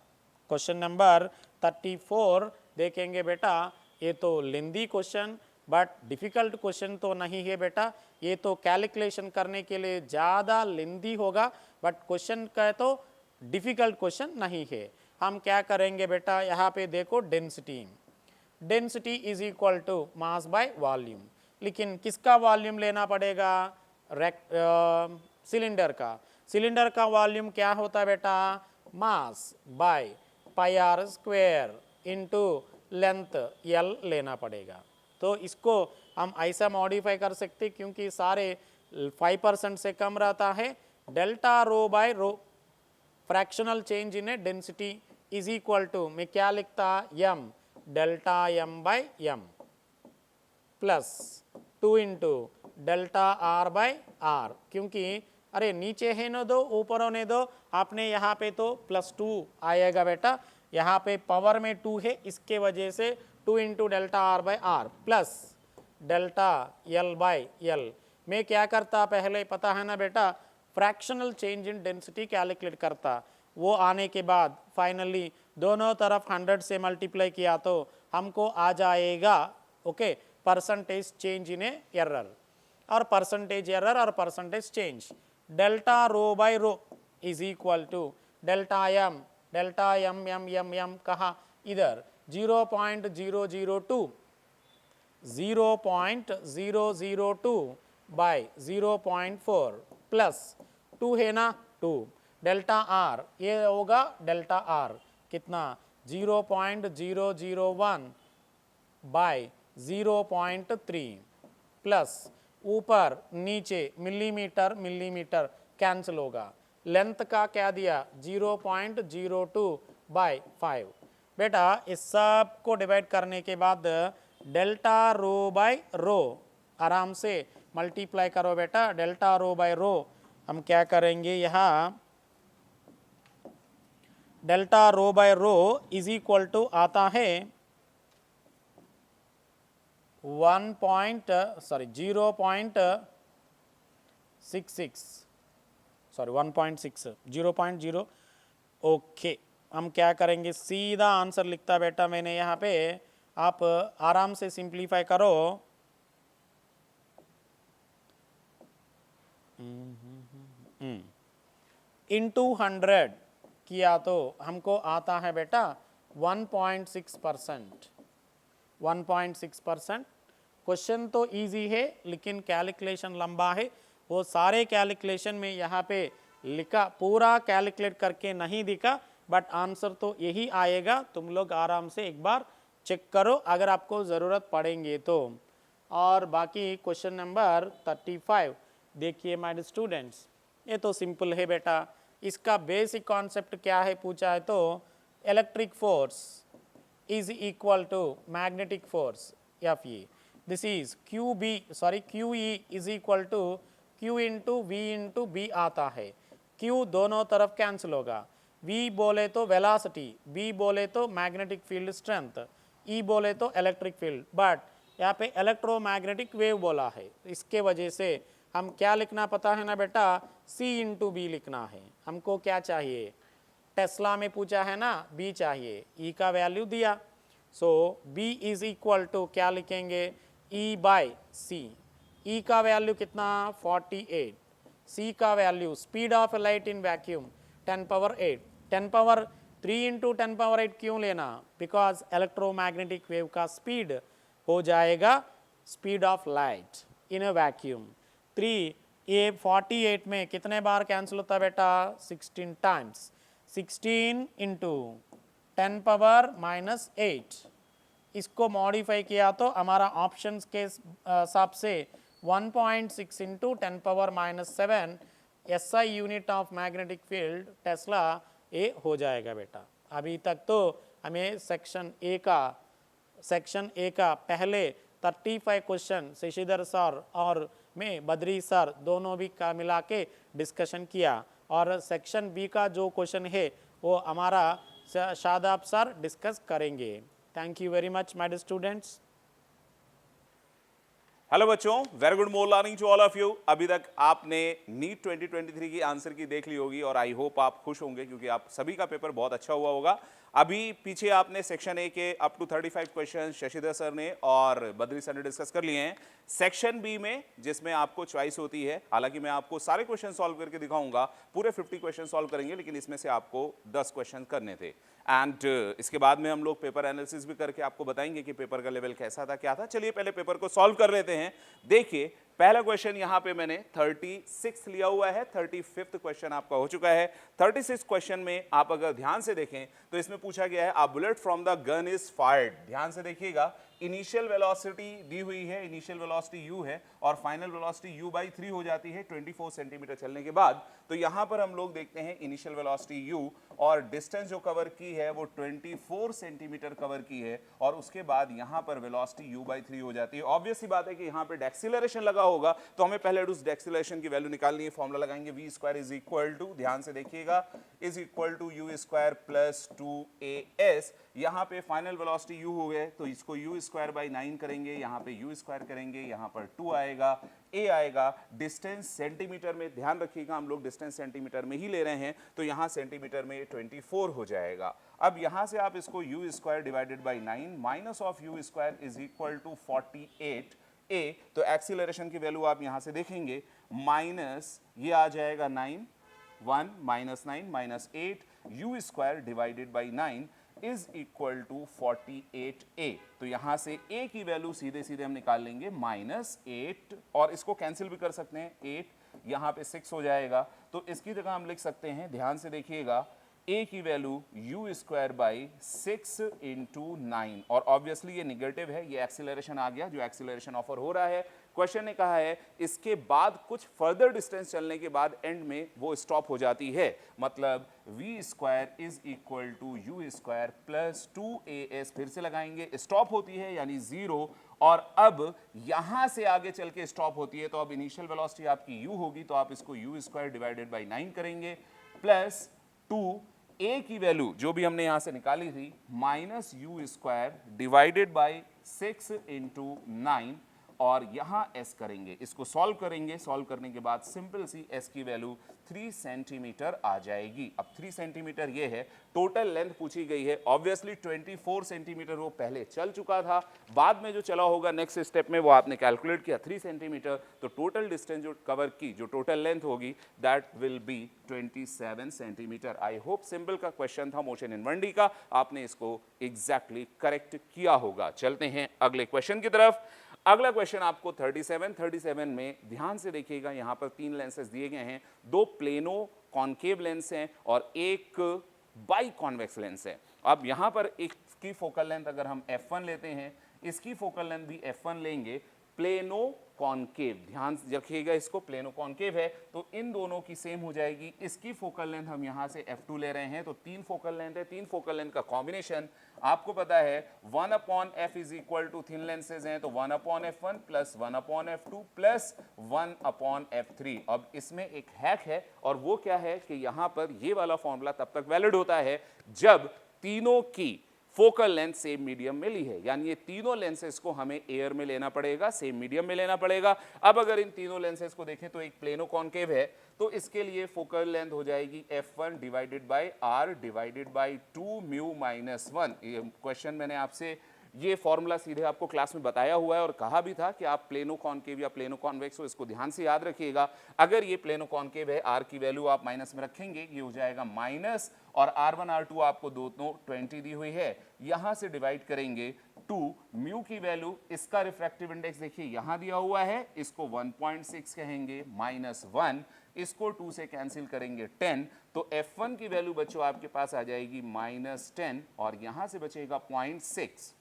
क्वेश्चन नंबर 34 देखेंगे बेटा। ये तो lengthy question, but difficult question तो नहीं है बेटा। ये तो कैलकुलेशन करने के लिए ज़्यादा लेंदी होगा, बट क्वेश्चन का तो डिफ़िकल्ट क्वेश्चन नहीं है। हम क्या करेंगे बेटा, यहाँ पे देखो density. Density is equal to mass by volume. लेकिन किसका वॉल्यूम लेना पड़ेगा, सिलेंडर का। सिलेंडर का वॉल्यूम क्या होता है बेटा, mass by πr² into length L लेना पड़ेगा। तो इसको हम ऐसा मॉडिफाई कर सकते, क्योंकि सारे 5% से कम रहता है। Delta rho by rho, fractional change in a density is equal to, मैं क्या लिखता, m delta m by m plus 2 into delta r by r। क्योंकि अरे नीचे है न दो, ऊपर होने दो, आपने यहाँ पे तो +2 आएगा बेटा। यहाँ पे पावर में 2 है, इसके वजह से 2 into delta R by R plus delta L by L. मैं क्या करता पहले पता है ना बेटा, fractional change in density calculate करता, वो आने के बाद फाइनली दोनों तरफ 100 से मल्टीप्लाई किया तो हमको आ जाएगा okay percentage change in error और परसेंटेज एरर और percentage change. Delta rho by rho is equal to delta M M M M कहाँ इधर 0.002 बाय 0.4 प्लस 2 है ना 2 डेल्टा आर ये होगा डेल्टा आर कितना 0.001 बाय 0.3 प्लस ऊपर नीचे मिलीमीटर मिलीमीटर कैंसिल होगा, लेंथ का क्या दिया 0.02 बाय 5। बेटा इस सब को डिवाइड करने के बाद डेल्टा रो बाय रो आराम से मल्टीप्लाई करो बेटा, डेल्टा रो बाय रो हम क्या करेंगे यहाँ delta rho by rho is equal to आता है 0.0 ओके। हम क्या करेंगे सीधा आंसर लिखता बेटा मैंने यहाँ पे, आप आराम से सिंप्लीफाई करो। इंटू 100 किया तो हमको आता है बेटा 1.6%। 1.6%। क्वेश्चन तो इजी है लेकिन कैलकुलेशन लंबा है, वो सारे कैलकुलेशन में यहाँ पे लिखा, पूरा कैलकुलेट करके नहीं दिखा, बट आंसर तो यही आएगा। तुम लोग आराम से एक बार चेक करो अगर आपको ज़रूरत पड़ेंगे तो। और बाकी क्वेश्चन नंबर 35 देखिए माय स्टूडेंट्स, ये तो सिंपल है बेटा, इसका बेसिक कॉन्सेप्ट क्या है पूछा है तो electric force is equal to magnetic force F E, this is Q E is equal to Q into V into B आता है। क्यू दोनों तरफ कैंसिल होगा, वी बोले तो वेलासिटी, बी बोले तो मैग्नेटिक फील्ड स्ट्रेंथ, ई बोले तो इलेक्ट्रिक फील्ड, बट यहाँ पे इलेक्ट्रोमैग्नेटिक वेव बोला है, इसके वजह से हम क्या लिखना पता है ना बेटा, सी इंटू बी लिखना है। हमको क्या चाहिए, टेस्ला में पूछा है ना बी चाहिए, ई का वैल्यू दिया, सो बी इज इक्वल टू क्या लिखेंगे ई बाय सी। ई का वैल्यू कितना 48, सी का value speed of light in vacuum 10 power 8, 10 power 3 into 10 power 8 क्यों लेना, बिकॉज इलेक्ट्रोमैग्नेटिक वेव का स्पीड हो जाएगा speed of light in a vacuum. 3 ये 48 में कितने बार कैंसिल होता है बेटा 16 टाइम्स, 16 इंटू 10 पावर माइनस 8, इसको मॉडिफाई किया तो हमारा ऑप्शंस के हिसाब से 1.6 into 10 power minus 7 SI unit of magnetic field tesla ए हो जाएगा बेटा। अभी तक तो हमें सेक्शन ए का पहले 35 क्वेश्चन शशिधर सर और मैं बद्री सर दोनों भी का मिला के डिस्कशन किया, और सेक्शन बी का जो क्वेश्चन है वो हमारा शादाब सर डिस्कस करेंगे। Thank you very much my students. Hello बच्चों, very good morning to all of you. अभी तक आपने नीट 2023 की आंसर की देख ली होगी और आई होप आप खुश होंगे क्योंकि आप सभी का पेपर बहुत अच्छा हुआ होगा। अभी पीछे आपने सेक्शन ए के up to 35 question Shashidhar sir ने और बद्री सर ने डिस्कस कर लिए हैं। सेक्शन बी में जिसमें आपको चॉइस होती है, हालांकि मैं आपको सारे क्वेश्चन सॉल्व करके दिखाऊंगा, पूरे 50 क्वेश्चन सॉल्व करेंगे, लेकिन इसमें से आपको 10 क्वेश्चन करने थे। एंड इसके बाद में हम लोग पेपर एनालिसिस भी करके आपको बताएंगे कि पेपर का लेवल कैसा था क्या था। चलिए पहले पेपर को सॉल्व कर लेते हैं। देखिए पहला क्वेश्चन यहां पे मैंने 36 लिया हुआ है, 35th क्वेश्चन आपका हो चुका है। 36 क्वेश्चन में आप अगर ध्यान से देखें तो इसमें पूछा गया है a bullet from the gun is fired. ध्यान से देखिएगा, इनिशियल वेलोसिटी दी हुई है, इनिशियल वेलोसिटी u है और फाइनल वेलोसिटी u/3 हो जाती है 24 सेंटीमीटर चलने के बाद। तो यहां पर हम लोग देखते हैं इनिशियल वेलोसिटी u और डिस्टेंस जो कवर की है वो 24 सेंटीमीटर कवर की है और उसके बाद यहां पर वेलोसिटी u/3 हो जाती है। ऑब्वियस सी बात है कि यहां पे डेक्सिलरेशन लगा होगा तो हमें पहले उस डेक्सिलरेशन की वैल्यू निकालनी है। फॉर्मूला लगाएंगे v² इज इक्वल टू, ध्यान से देखिएगा, is equal to u² plus 2as। यहां पे फाइनल वेलोसिटी u हो गए तो इसको u²/9 करेंगे, यहां पे u² करेंगे, यहां पर 2 आएगा, a आएगा। डिस्टेंस सेंटीमीटर में, ध्यान रखिएगा हम लोग डिस्टेंस सेंटीमीटर में ही ले रहे हैं तो यहां सेंटीमीटर में 24 हो जाएगा। अब यहां से आप इसको u² divided by 9 minus of u² is equal to 48a। तो एक्सीलरेशन की वैल्यू आप यहां से देखेंगे, माइनस ये आ जाएगा 9, 1 minus 9 minus 8, u² divided by 9 is equal to 48a। तो यहां से a की वैल्यू सीधे सीधे हम निकाल लेंगे -8 और इसको कैंसिल भी कर सकते हैं, 8 यहां पे 6 हो जाएगा। तो इसकी जगह हम लिख सकते हैं, ध्यान से देखिएगा, a की वैल्यू u²/6 इंटू 9 और ऑब्वियसली ये निगेटिव है, ये एक्सीलरेशन आ गया जो एक्सीलरेशन ऑफर हो रहा है। क्वेश्चन ने कहा है इसके बाद कुछ फर्दर डिस्टेंस चलने के बाद एंड में वो स्टॉप हो जाती है, मतलब v² is equal to u² plus 2as, फिर से लगाएंगे, स्टॉप होती है यानी 0 और अब यहां से आगे चल के स्टॉप होती है। तो अब इनिशियल वेलोसिटी आपकी u होगी तो आप इसको u² डिवाइडेड बाई 9 करेंगे प्लस 2a की वैल्यू जो भी हमने यहां से निकाली थी minus u² divided by 6 into 9 और यहां s करेंगे, इसको सॉल्व करेंगे, सॉल्व करने के बाद सिंपल सी s की वैल्यू 3 सेंटीमीटर आ जाएगी। अब 3 सेंटीमीटर ये है, टोटल लेंथ पूछी गई है, ऑब्वियसली 24 सेंटीमीटर वो पहले चल चुका था, बाद में जो चला होगा नेक्स्ट स्टेप में वो आपने कैलकुलेट किया 3 सेंटीमीटर, तो टोटल डिस्टेंस जो कवर की जो टोटल लेंथ होगी that will be 27 centimetre. I hope simple का क्वेश्चन था मोशन इन 1D का, आपने इसको एग्जैक्टली करेक्ट किया होगा। चलते हैं अगले क्वेश्चन की तरफ। अगला क्वेश्चन आपको 37 में ध्यान से देखिएगा, यहां पर 3 लेंसेज दिए गए हैं, 2 प्लेनो कॉन्केव लेंस हैं और एक बाई कॉन्वेक्स लेंस है। अब यहां पर इसकी फोकल लेंथ अगर हम f1 लेते हैं, इसकी फोकल लेंथ भी f1 लेंगे, प्लेनो कॉन्केव, ध्यान रखिएगा इसको, प्लेनो कॉन्केव है तो इन दोनों की सेम हो जाएगी। इसकी फोकल लेंथ हम यहां से f2 ले रहे हैं तो 3 फोकल लेंथ है, 3 फोकल लेंथ का कॉम्बिनेशन आपको पता है 1/f is equal to, thin lenses हैं तो 1/f1 plus 1/f2 plus 1/f3। अब इसमें एक हैक है और वो क्या है कि यहां पर ये वाला फॉर्मूला तब तक वैलिड होता है जब तीनों की फोकल लेंथ सेम मीडियम में ली है, यानी ये तीनों लेंसेज को हमें एयर में लेना पड़ेगा, सेम मीडियम में लेना पड़ेगा। अब अगर इन तीनों लेंसेज को देखें तो एक प्लेनो कॉन्केव है तो इसके लिए फोकल लेंथ हो जाएगी f1 divided by r divided by 2 mu minus 1। ये क्वेश्चन मैंने आपसे ये फॉर्मूला सीधे आपको क्लास में बताया हुआ है और कहा भी था कि आप प्लेनो कॉन्केव या प्लेनो कॉन्वेक्स हो, इसको ध्यान से याद रखिएगा। अगर ये प्लेनो कॉन्केव है, r की वैल्यू आप माइनस में रखेंगे, ये हो जाएगा माइनस और r1 r2 आपको दोनों 20 दी हुई है, यहां से डिवाइड करेंगे 2 म्यू की वैल्यू, इसका रिफ्रैक्टिव इंडेक्स देखिए यहां दिया हुआ है, इसको 1.6 कहेंगे, माइनस 1, इसको 2 से कैंसिल करेंगे 10, तो f1 की वैल्यू बच्चों आपके पास आ जाएगी -10 और यहां से बचेगा 0.6,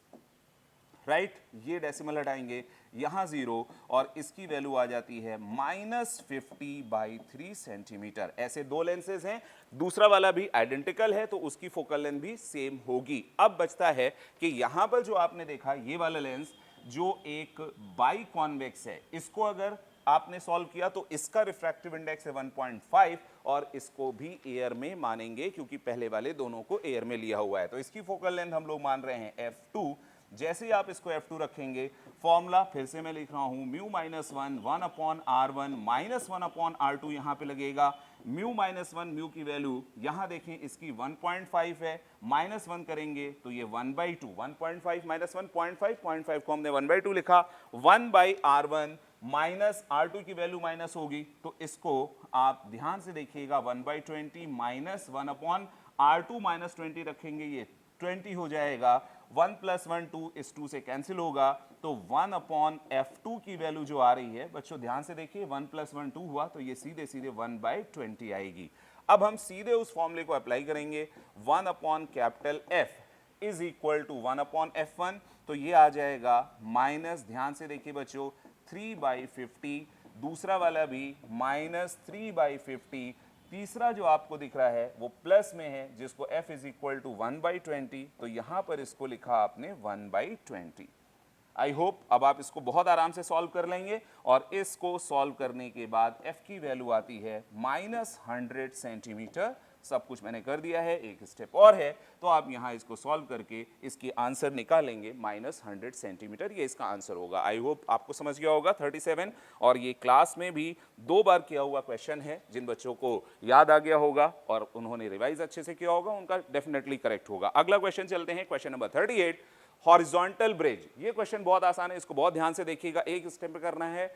राइट, ये डेसिमल हटाएंगे, यहां 0 और इसकी वैल्यू आ जाती है -50/3 सेंटीमीटर। ऐसे 2 लेंसेज हैं, दूसरा वाला भी आइडेंटिकल है तो उसकी फोकल लेंथ भी सेम होगी। अब बचता है कि यहां पर जो आपने देखा ये वाला लेंस जो एक बाई कॉन्वेक्स है, इसको अगर आपने सॉल्व किया तो इसका रिफ्रैक्टिव इंडेक्स है 1.5 और इसको भी एयर में मानेंगे क्योंकि पहले वाले दोनों को एयर में लिया हुआ है, तो इसकी फोकल लेंथ हम लोग मान रहे हैं f2। जैसे ही आप इसको f2 रखेंगे, फॉर्मूला फिर से मैं लिख रहा हूं, mu minus 1 1/r1 minus 1/r2 यहां पे लगेगा, म्यू माइनस 1 म्यू की वैल्यू यहां देखें इसकी 1.5 है, माइनस 1 करेंगे तो ये 1/2, 1.5 माइनस 1.5, 0.5 को हमने 1/2 लिखा, 1/r1 माइनस r2 की वैल्यू माइनस होगी तो इसको आप ध्यान से देखिएगा 1/20 माइनस 1/r2 माइनस 20 रखेंगे, ये 20 हो जाएगा, 1 + 1 2 इस 2 से कैंसिल होगा तो 1/f2 की वैल्यू जो आ रही है, बच्चों ध्यान से देखिए 1 + 1 2 हुआ तो ये सीधे सीधे 1/20 आएगी। अब हम सीधे उस फॉर्मूले को अप्लाई करेंगे, 1/F is equal to 1/f1, तो ये आ जाएगा माइनस, ध्यान से देखिए बच्चों, 3/50, दूसरा वाला भी -3/50, तीसरा जो आपको दिख रहा है वो प्लस में है जिसको f इज इक्वल टू 1/20, तो यहां पर इसको लिखा आपने 1/20। आई होप अब आप इसको बहुत आराम से सॉल्व कर लेंगे और इसको सॉल्व करने के बाद f की वैल्यू आती है -100 सेंटीमीटर। सब कुछ मैंने कर दिया है, एक स्टेप और है, तो आप यहाँ इसको सॉल्व करके इसकी आंसर निकालेंगे -100 सेंटीमीटर, ये इसका आंसर होगा। आई होप आपको समझ गया होगा 37, और ये क्लास में भी 2 बार किया हुआ क्वेश्चन है। जिन बच्चों को याद आ गया होगा और उन्होंने रिवाइज अच्छे से किया होगा उनका डेफिनेटली करेक्ट होगा। अगला क्वेश्चन चलते हैं, क्वेश्चन नंबर 38, हॉरिजॉन्टल ब्रिज। ये क्वेश्चन बहुत आसान है, इसको बहुत ध्यान से देखिएगा, एक स्टेप पे करना है।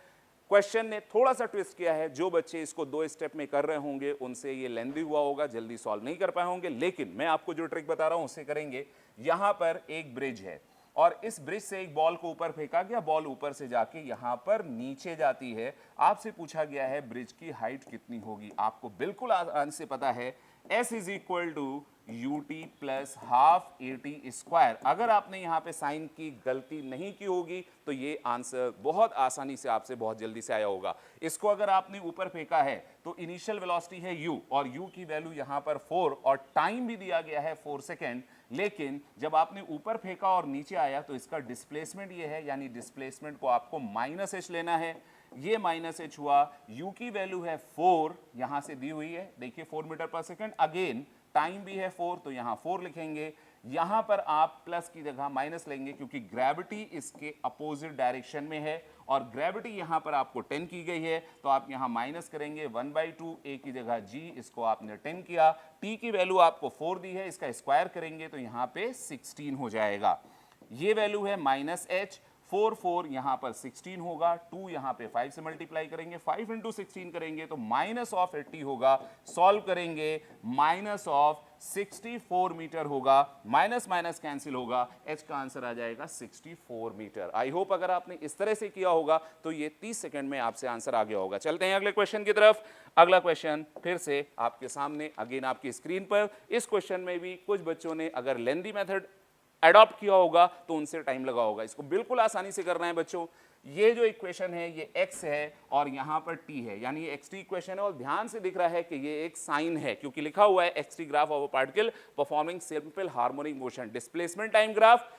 क्वेश्चन ने थोड़ा सा ट्विस्ट किया है, जो बच्चे इसको 2 स्टेप में कर रहे होंगे उनसे ये लेंदी हुआ होगा, जल्दी सॉल्व नहीं कर पाए होंगे, लेकिन मैं आपको जो ट्रिक बता रहा हूं उससे करेंगे। यहां पर एक ब्रिज है और इस ब्रिज से एक बॉल को ऊपर फेंका गया, बॉल ऊपर से जाके यहां पर नीचे जाती है। आपसे पूछा गया है ब्रिज की हाइट कितनी होगी। आपको बिल्कुल आसान से पता है S is equal to ut plus half AT square. अगर आपने यहाँ पे साइन की गलती नहीं की होगी तो ये आंसर बहुत आसानी से आपसे बहुत जल्दी से आया होगा। इसको अगर आपने ऊपर फेंका है तो इनिशियल वेलोसिटी है u और u की वैल्यू यहाँ पर 4 और टाइम भी दिया गया है 4 सेकेंड, लेकिन जब आपने ऊपर फेंका और नीचे आया तो इसका डिस्प्लेसमेंट ये है, यानी डिस्प्लेसमेंट को आपको -h लेना है। ये -h हुआ, u की वैल्यू है 4, यहां से दी हुई है, देखिए 4 मीटर पर सेकेंड, अगेन टाइम भी है 4, तो यहां 4 लिखेंगे। यहां पर आप प्लस की जगह माइनस लेंगे क्योंकि ग्रेविटी इसके अपोजिट डायरेक्शन में है और ग्रेविटी यहां पर आपको 10 की गई है, तो आप यहां माइनस करेंगे 1/2, a की जगह g, इसको आपने 10 किया, t की वैल्यू आपको 4 दी है, इसका स्क्वायर करेंगे तो यहां पे 16 हो जाएगा। ये वैल्यू है -h, 4 यहाँ पर 16 होगा, 2 यहाँ पे 5 से मल्टीप्लाई करेंगे, 5 इंटू 16 करेंगे तो -80 होगा, सॉल्व करेंगे -64 मीटर होगा, माइनस माइनस कैंसिल होगा, h का आंसर आ जाएगा 64 मीटर। आई होप अगर आपने इस तरह से किया होगा तो ये 30 सेकंड में आपसे आंसर आ गया होगा। चलते हैं अगले क्वेश्चन की तरफ। अगला क्वेश्चन फिर से आपके सामने, अगेन आपकी स्क्रीन पर। इस क्वेश्चन में भी कुछ बच्चों ने अगर लेंदी मेथड अडॉप्ट किया होगा तो उनसे टाइम लगा होगा। इसको बिल्कुल आसानी से करना है बच्चों। ये जो इक्वेशन है ये x है और यहां पर t है, यानी ये xt इक्वेशन है और ध्यान से दिख रहा है कि ये एक साइन है क्योंकि लिखा हुआ है xt graph of a particle performing simple harmonic motion, displacement time graph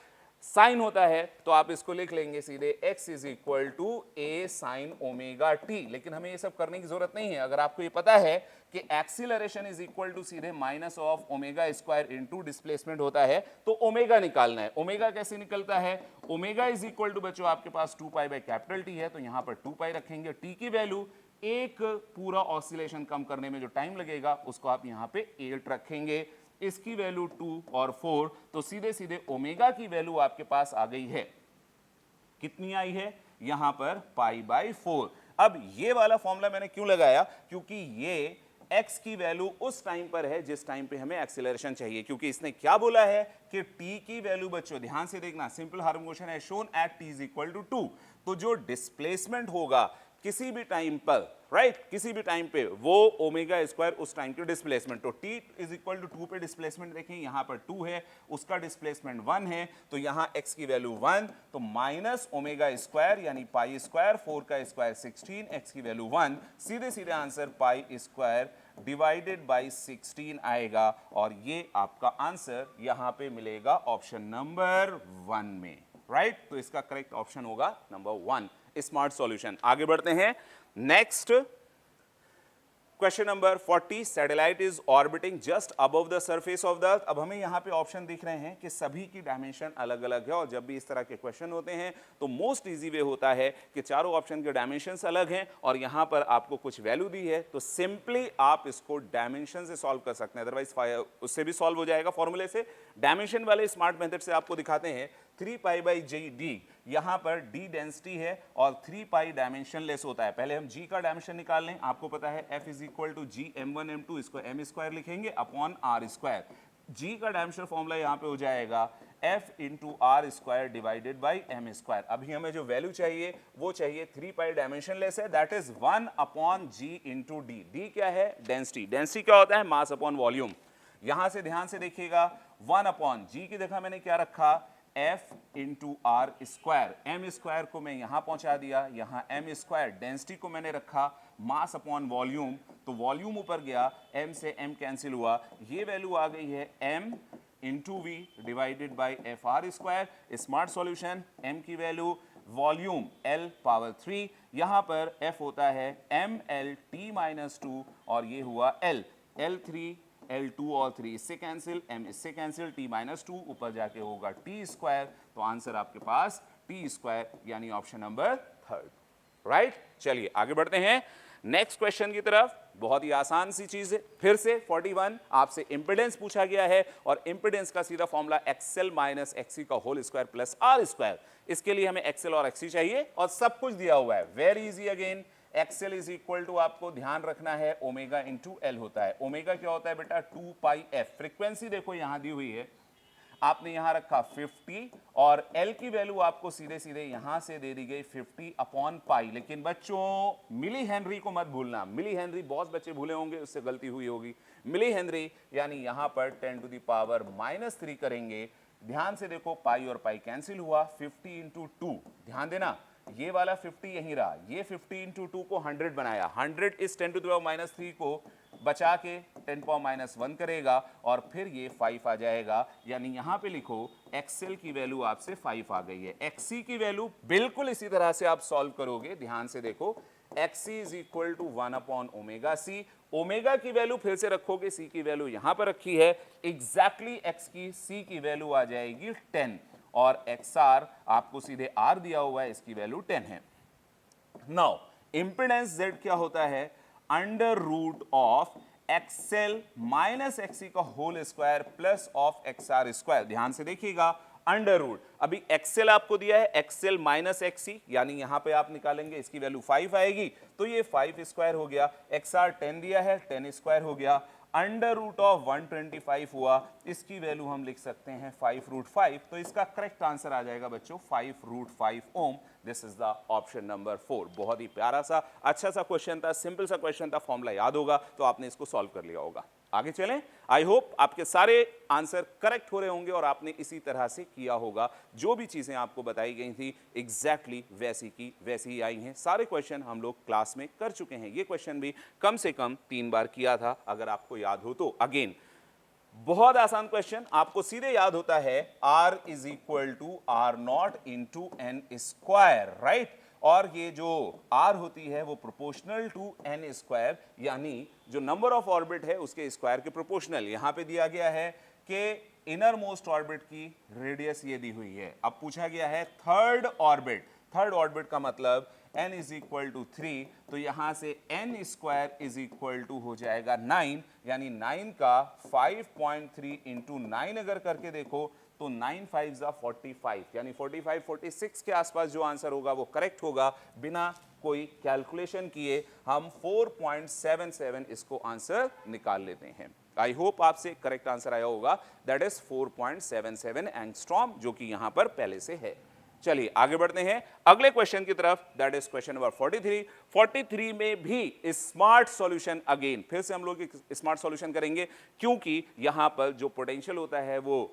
sine होता है, तो आप इसको लिख लेंगे सीधे x is equal to a sine omega t। लेकिन हमें ये सब करने की जरूरत नहीं है। अगर आपको ये पता है कि एक्सीलरेशन इज इक्वल टू सीधे -ओमेगा स्क्वायर इनटू डिस्प्लेसमेंट होता है तो ओमेगा निकालना है। ओमेगा कैसे निकलता है? ओमेगा इज इक्वल टू बच्चों आपके पास 2π/T है, तो यहां पर 2π रखेंगे। t की वैल्यू एक पूरा ऑसिलेशन कम करने में जो टाइम लगेगा उसको आप यहां पे 8 रखेंगे, इसकी वैल्यू 2 और 4, तो सीधे सीधे ओमेगा की वैल्यू आपके पास आ गई है, कितनी आई है? यहां पर π/4। अब ये वाला फॉर्मूला मैंने क्यों लगाया? क्योंकि ये x की वैल्यू उस टाइम पर है जिस टाइम पे हमें एक्सीलरेशन चाहिए, क्योंकि इसने क्या बोला है कि t की वैल्यू बच्चों ध्यान से देखना, सिंपल हार्मोनिक मोशन है shown at t is equal to 2, तो जो डिस्प्लेसमेंट होगा किसी भी टाइम पर, राइट, किसी भी टाइम पे वो ओमेगा स्क्वायर उस टाइम के डिस्प्लेसमेंट, तो t इज इक्वल टू 2 पे डिस्प्लेसमेंट देखें, यहां पर 2 है, उसका डिस्प्लेसमेंट 1 है, तो यहां x की वैल्यू 1, तो माइनस ओमेगा स्क्वायर यानी पाई स्क्वायर, 4 का स्क्वायर 16, x की वैल्यू 1, सीधे सीधे answer pi square divided by 16 आएगा और ये आपका आंसर यहां पे मिलेगा ऑप्शन नंबर 1 में, राइट। तो इसका करेक्ट ऑप्शन होगा नंबर 1, स्मार्ट सॉल्यूशन। आगे बढ़ते हैं, next question number 40, satellite is orbiting just above the surface of the earth. अब हमें यहाँ पे ऑप्शन दिख रहे हैं कि सभी की डायमेंशन अलग अलग है, और जब भी इस तरह के क्वेश्चन होते हैं तो मोस्ट इजी वे होता है कि चारों ऑप्शन के डायमेंशंस अलग हैं और यहाँ पर आपको कुछ वैल्यू दी है, तो सिंपली आप इसको डायमेंशन से सॉल्व कर सकते हैं, अदरवाइज उससे भी सॉल्व हो जाएगा फॉर्मूले से। डायमेंशन वाले स्मार्ट मेथड से आपको दिखाते हैं 3π/d, यहां पर d डेंसिटी है और 3π डायमेंशन लेस होता है। पहले हम g का डायमेंशन निकाल लें, आपको पता है f is equal to g m1 m2, इसको m स्क्वायर लिखेंगे अपॉन r स्क्वायर। g का डायमेंशन फॉर्मूला यहां पे हो जाएगा f into R square divided by m square. अभी हमें जो वैल्यू चाहिए वो चाहिए 3π डायमेंशन लेस है, that is 1 upon g into d। d क्या है? डेंसिटी। डेंसिटी क्या होता है? Mass upon volume. यहां से ध्यान से देखिएगा 1 अपॉन जी की जगह मैंने क्या रखा, F into R square, M square को मैं यहां पहुंचा दिया, यहां एम स्क्वायर, डेंसिटी को मैंने रखा मास अपॉन वॉल्यूम, तो वॉल्यूम ऊपर गया, m से m कैंसिल हुआ, ये वैल्यू आ गई है m into V divided by F R square. Smart solution, m की वैल्यू वॉल्यूम L पावर 3, यहां पर F होता है ml t माइनस 2 और ये हुआ L, L3 L2 और 3 इससे कैंसिल, m इससे कैंसिल, t माइनस 2 ऊपर जाके होगा t स्क्वायर, तो आंसर आपके पास t स्क्वायर यानी ऑप्शन नंबर 3, राइट। चलिए आगे बढ़ते हैं नेक्स्ट क्वेश्चन की तरफ। बहुत ही आसान सी चीज है, फिर से 41 आपसे इंपेडेंस पूछा गया है और इंपेडेंस का सीधा फॉर्मूला एक्सएल माइनस एक्सी का whole square plus R square. इसके लिए हमें एक्सएल और एक्सी चाहिए और सब कुछ दिया हुआ है, very easy again. XL is equal to आपको ध्यान रखना है ओमेगा इंटू एल होता है। ओमेगा क्या होता है बेटा, 2 पाई एफ। फ्रीक्वेंसी देखो यहां दी हुई है, आपने यहां रखा 50 और L की वैल्यू आपको सीधे सीधे यहां से दे दी गई 50 अपॉन पाई। लेकिन बच्चों मिली हेनरी को मत भूलना, मिली हेनरी बहुत बच्चे भूले होंगे, उससे गलती हुई होगी। मिली हेनरी यानी यहां पर 10 टू द पावर -3 करेंगे। ध्यान से देखो पाई और पाई कैंसिल हुआ, 50 इंटू 2, ध्यान देना ये वाला 50 यहीं रहा, ये 50 इंटू 2 को 100 बनाया, 100 इस 10 टू द पावर -3 को बचा के 10 पावर -1 करेगा और फिर ये 5 आ जाएगा। यानी यहां पे लिखो एक्सएल की वैल्यू आपसे 5 आ गई है। एक्सी की वैल्यू बिल्कुल इसी तरह से आप सॉल्व करोगे, ध्यान से देखो XC is equal to 1 upon omega C. Omega की वैल्यू फिर से रखोगे, सी की वैल्यू यहां पर रखी है, एग्जैक्टली एक्स की सी की वैल्यू आ जाएगी 10 और XR आपको सीधे R दिया हुआ है, इसकी वैल्यू 10 है। नाउ इंपेडेंस Z क्या होता है, under root of XL minus XC का whole square plus of XR square. ध्यान से देखिएगा अंडर रूट, अभी एक्सएल आपको दिया है एक्सएल माइनस एक्सी, यानी यहां पे आप निकालेंगे इसकी वैल्यू 5 आएगी, तो ये 5 स्क्वायर हो गया। XR 10 दिया है, 10 स्क्वायर हो गया। अंडर रूट ऑफ 125 हुआ, इसकी वैल्यू हम लिख सकते हैं 5 रूट 5, तो इसका करेक्ट आंसर आ जाएगा बच्चों 5 root 5 ohm. This is the option number 4। बहुत ही प्यारा सा अच्छा सा क्वेश्चन था, सिंपल सा क्वेश्चन था, फॉर्मूला याद होगा तो आपने इसको सॉल्व कर लिया होगा। आगे चलें, आई होप आपके सारे आंसर करेक्ट हो रहे होंगे और आपने इसी तरह से किया होगा। जो भी चीजें आपको बताई गई थी एग्जैक्टली वैसी की वैसी ही आई हैं। सारे क्वेश्चन हम लोग क्लास में कर चुके हैं, ये क्वेश्चन भी कम से कम 3 बार किया था, अगर आपको याद हो तो। अगेन बहुत आसान क्वेश्चन, आपको सीधे याद होता है R is equal to R naught into N square, right. और ये जो R होती है वो प्रोपोर्शनल टू n स्क्वायर, यानी जो नंबर ऑफ ऑर्बिट है उसके स्क्वायर के प्रोपोर्शनल। यहां पे दिया गया है कि इनर मोस्ट ऑर्बिट की रेडियस ये दी हुई है। अब पूछा गया है थर्ड ऑर्बिट, थर्ड ऑर्बिट का मतलब n इज इक्वल टू 3, तो यहां से n square is equal to हो जाएगा 9, यानी 9 का 5.3 इंटू 9 अगर करके देखो तो 9 5 जा 45, यानी 45 46 के आसपास जो आंसर होगा वो करेक्ट होगा। बिना कोई कैलकुलेशन किए हम 4.77 इसको आंसर निकाल लेते हैं। आई होप आपसे करेक्ट आंसर आया होगा, दैट इज 4.77 एंगस्ट्रॉम, जो कि यहां पर पहले से है। चलिए आगे बढ़ते हैं अगले क्वेश्चन की तरफ, दैट इज क्वेश्चन नंबर 43। 43 में भी स्मार्ट सॉल्यूशन, अगेन फिर से हम लोग स्मार्ट सॉल्यूशन करेंगे, क्योंकि यहां पर जो पोटेंशियल होता है वो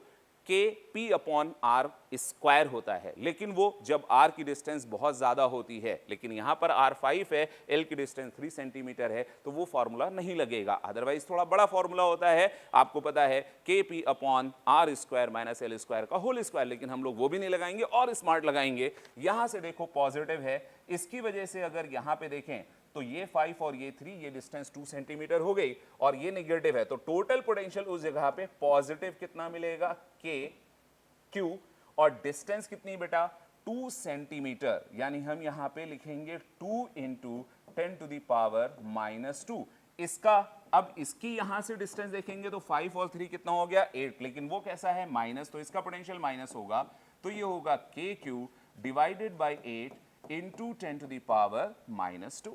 Kp अपॉन R स्क्वायर होता है, लेकिन वो जब R की डिस्टेंस बहुत ज्यादा होती है, लेकिन यहां पर R 5 है, L की डिस्टेंस 3 सेंटीमीटर है, तो वो फॉर्मूला नहीं लगेगा। अदरवाइज थोड़ा बड़ा फॉर्मूला होता है, आपको पता है Kp upon R square minus L square का होल स्क्वायर, लेकिन हम लोग वो भी नहीं लगाएंगे और स्मार्ट लगाएंगे। यहां से देखो पॉजिटिव है, इसकी वजह से अगर यहां पे देखें तो ये 5 और ये 3, ये डिस्टेंस 2 सेंटीमीटर हो गई और ये नेगेटिव है, तो टोटल पोटेंशियल उस जगह पे पॉजिटिव कितना मिलेगा K Q, और डिस्टेंस कितनी बेटा 2 सेंटीमीटर, यानी हम यहां पे लिखेंगे 2 इंटू 10 टू द पावर -2। इसका अब इसकी यहां से डिस्टेंस देखेंगे तो 5 और 3 कितना हो गया 8, लेकिन वो कैसा है माइनस, तो इसका पोटेंशियल माइनस होगा, तो ये होगा KQ divided by 8 into 10 to the power -2,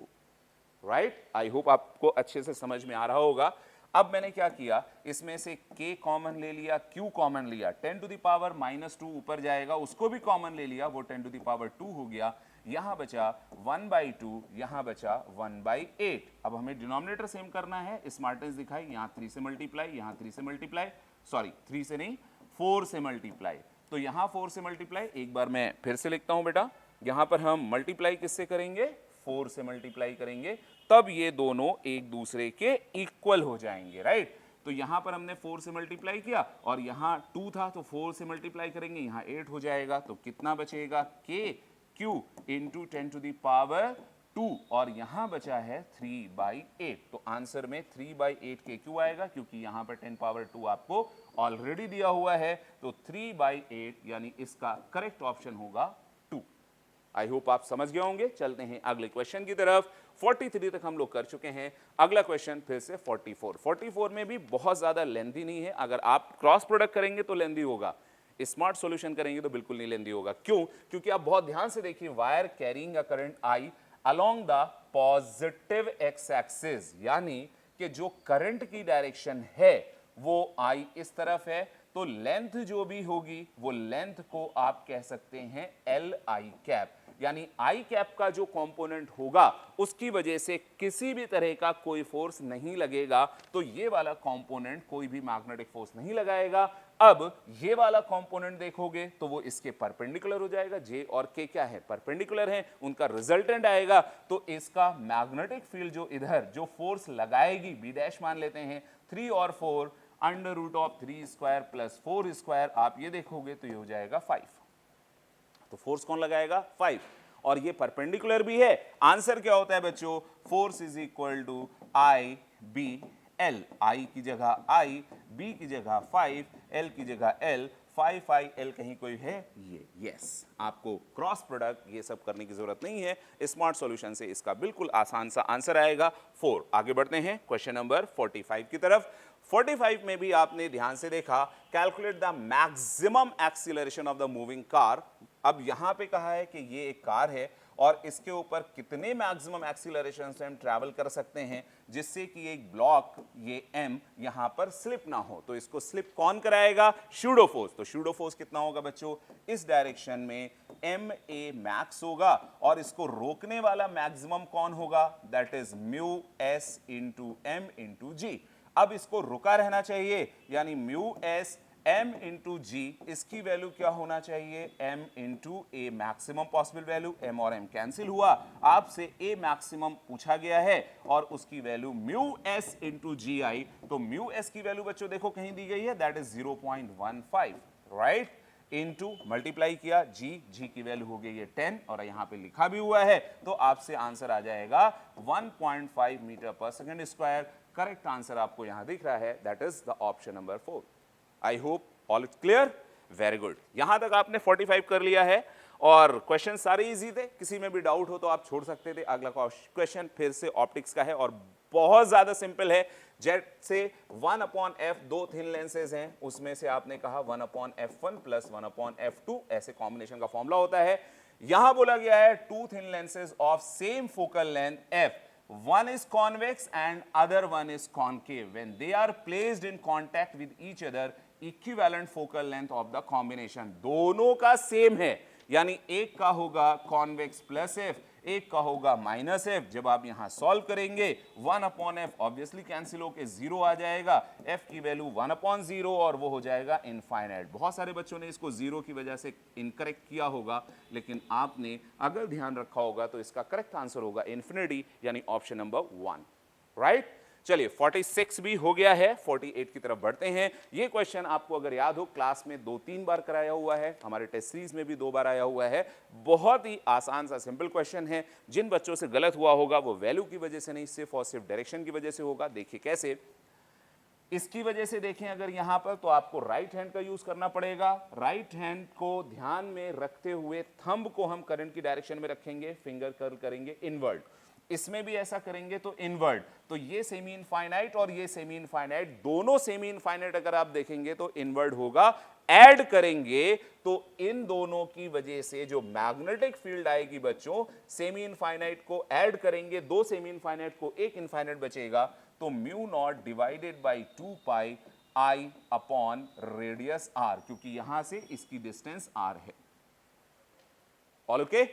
right. I hope आपको अच्छे से समझ में आ रहा होगा। अब मैंने क्या किया, इसमें से K कॉमन ले लिया, Q कॉमन लिया, 10 टू द पावर -2 ऊपर जाएगा, उसको भी कॉमन ले लिया, वो 10 टू द पावर 2 हो गया। यहां बचा 1/2, यहां बचा 1/8। अब हमें डिनोमिनेटर सेम करना है, स्मार्टनेस दिखाई, यहां 3 से मल्टीप्लाई, यहां 3 से मल्टीप्लाई, सॉरी 3 से नहीं 4 से मल्टीप्लाई। तो यहां 4 से मल्टीप्लाई, एक बार मैं फिर से लिखता हूं बेटा, यहां पर हम मल्टीप्लाई किससे करेंगे, 4 से मल्टीप्लाई करेंगे, तब ये दोनों एक दूसरे के इक्वल हो जाएंगे, राइट। तो यहां पर हमने 4 से मल्टीप्लाई किया और यहां 2 था तो 4 से मल्टीप्लाई करेंगे, यहां 8 हो जाएगा, तो कितना बचेगा, k q into 10 to the power 2, और यहां बचा है 3/8। तो आंसर में 3/8 के क्यू आएगा, क्योंकि यहां पर 10 पावर 2 आपको ऑलरेडी दिया हुआ है, तो 3/8 यानी इसका करेक्ट ऑप्शन होगा 2। आई होप आप समझ गए होंगे। चलते हैं अगले क्वेश्चन की तरफ। 43 तक हम लोग कर चुके हैं। अगला क्वेश्चन फिर से 44 में भी बहुत ज्यादा लेंथी नहीं है। अगर आप क्रॉस प्रोडक्ट करेंगे तो लेंथी होगा, स्मार्ट सॉल्यूशन करेंगे तो बिल्कुल नहीं लेंथी होगा। क्यों? क्योंकि आप बहुत ध्यान से देखिए, wire carrying a current I along the positive x axis, यानी कि जो करंट की डायरेक्शन है वो आई इस तरफ है, तो लेंथ जो भी होगी वो लेंथ को आप कह सकते हैं एल आई कैप, यानी आई कैप का जो कंपोनेंट होगा उसकी वजह से किसी भी तरह का कोई फोर्स नहीं लगेगा, तो ये वाला कंपोनेंट कोई भी मैग्नेटिक फोर्स नहीं लगाएगा। अब ये वाला कंपोनेंट देखोगे तो वो इसके परपेंडिकुलर हो जाएगा, जे और के क्या है, परपेंडिकुलर है, उनका रिजल्टेंट आएगा, तो इसका मैग्नेटिक फील्ड जो इधर जो फोर्स लगाएगी, बी डैश मान लेते हैं, 3 और 4 under root of 3 square plus 4 square, आप ये देखोगे तो ये हो जाएगा 5। तो फोर्स कौन लगाएगा, 5, और ये परपेंडिकुलर भी है। आंसर क्या होता है बच्चों, force is equal to I B L, I की जगह आई, बी की जगह 5, एल की जगह एल, 5 एल कहीं कोई है ये, यस। आपको क्रॉस प्रोडक्ट ये सब करने की जरूरत नहीं है, स्मार्ट सॉल्यूशन से इसका बिल्कुल आसान सा आंसर आएगा 4। आगे बढ़ते हैं क्वेश्चन नंबर 45 की तरफ। 45 में भी आपने ध्यान से देखा, calculate the maximum acceleration of the moving car. अब यहां पे कहा है कि ये एक कार है और इसके ऊपर कितने मैक्सिमम एक्सीलरेशन से हम ट्रैवल कर सकते हैं जिससे कि एक ब्लॉक ये m यहां पर स्लिप ना हो। तो इसको स्लिप कौन कराएगा, सूडो फोर्स। तो सूडो फोर्स कितना होगा बच्चों, इस डायरेक्शन में ma मैक्स होगा, और इसको रोकने वाला मैक्सिमम कौन होगा, that is mu s into m into G. अब इसको रुका रहना चाहिए, यानी mu s m into G, इसकी वैल्यू क्या होना चाहिए, m इंटू ए, मैक्सिमम पॉसिबल वैल्यू, m और m कैंसिल हुआ, आपसे a मैक्सिमम पूछा गया है और उसकी value mu s into G I. तो म्यू s की वैल्यू बच्चों देखो कहीं दी गई है, that is 0.15, right, into multiply किया जी की वैल्यू हो गई है 10, और यहां पे लिखा भी हुआ है, तो आपसे आंसर आ जाएगा 1.5 मीटर पर सेकेंड स्क्वायर। करेक्ट आंसर आपको यहां दिख रहा है, that is the option number 4। I hope all is clear, very good. यहां तक आपने 45 कर लिया है और क्वेश्चन सारे इजी थे, किसी में भी डाउट हो तो आप छोड़ सकते थे। अगला क्वेश्चन फिर से ऑप्टिक्स का है और बहुत ज्यादा सिंपल है। जेट से 1/f 2 थिन लेंसेज हैं, उसमें से आपने कहा 1/f1 प्लस 1/f2, ऐसे कॉम्बिनेशन का फॉर्मूला होता है। यहां बोला गया है 2 thin lenses of same focal length f, one is convex and other one is concave, when they are placed in contact with each other equivalent focal length of the combination। दोनों का same है, यानी एक का होगा convex plus F, एक का होगा माइनस एफ। जब आप यहां सॉल्व करेंगे 1/f ऑब्वियसली कैंसिल होकर 0 आ जाएगा, f की वैल्यू 1/0 और वो हो जाएगा इनफाइनाइट। बहुत सारे बच्चों ने इसको 0 की वजह से इनकरेक्ट किया होगा, लेकिन आपने अगर ध्यान रखा होगा तो इसका करेक्ट आंसर होगा इन्फिनिटी, यानी ऑप्शन नंबर 1, राइट। चलिए 46 भी हो गया है, 48 की तरफ बढ़ते हैं। ये क्वेश्चन आपको अगर याद हो क्लास में 2-3 बार कराया हुआ है, हमारे टेस्ट सीरीज में भी 2 बार आया हुआ है। बहुत ही आसान सा सिंपल क्वेश्चन है। जिन बच्चों से गलत हुआ होगा वो वैल्यू की वजह से नहीं, सिर्फ और सिर्फ डायरेक्शन की वजह से होगा। देखिए कैसे, इसकी वजह से देखें अगर यहां पर, तो आपको राइट हैंड का यूज करना पड़ेगा। राइट हैंड को ध्यान में रखते हुए थंब को हम करंट की डायरेक्शन में रखेंगे, फिंगर कर्ल करेंगे इनवर्ड। इसमें भी ऐसा करेंगे तो इनवर्ड। तो ये सेमी इनफाइनाइट और ये सेमी इनफाइनाइट, दोनों सेमी इनफाइनाइट अगर आप देखेंगे तो इनवर्ड होगा। ऐड करेंगे तो इन दोनों की वजह से जो मैग्नेटिक फील्ड आएगी बच्चों, सेमी इनफाइनाइट को ऐड करेंगे, 2 सेमी इनफाइनाइट को 1 इनफाइनाइट बचेगा, तो mu naught divided by 2 pi I upon radius R, क्योंकि यहां से इसकी डिस्टेंस आर है। All okay.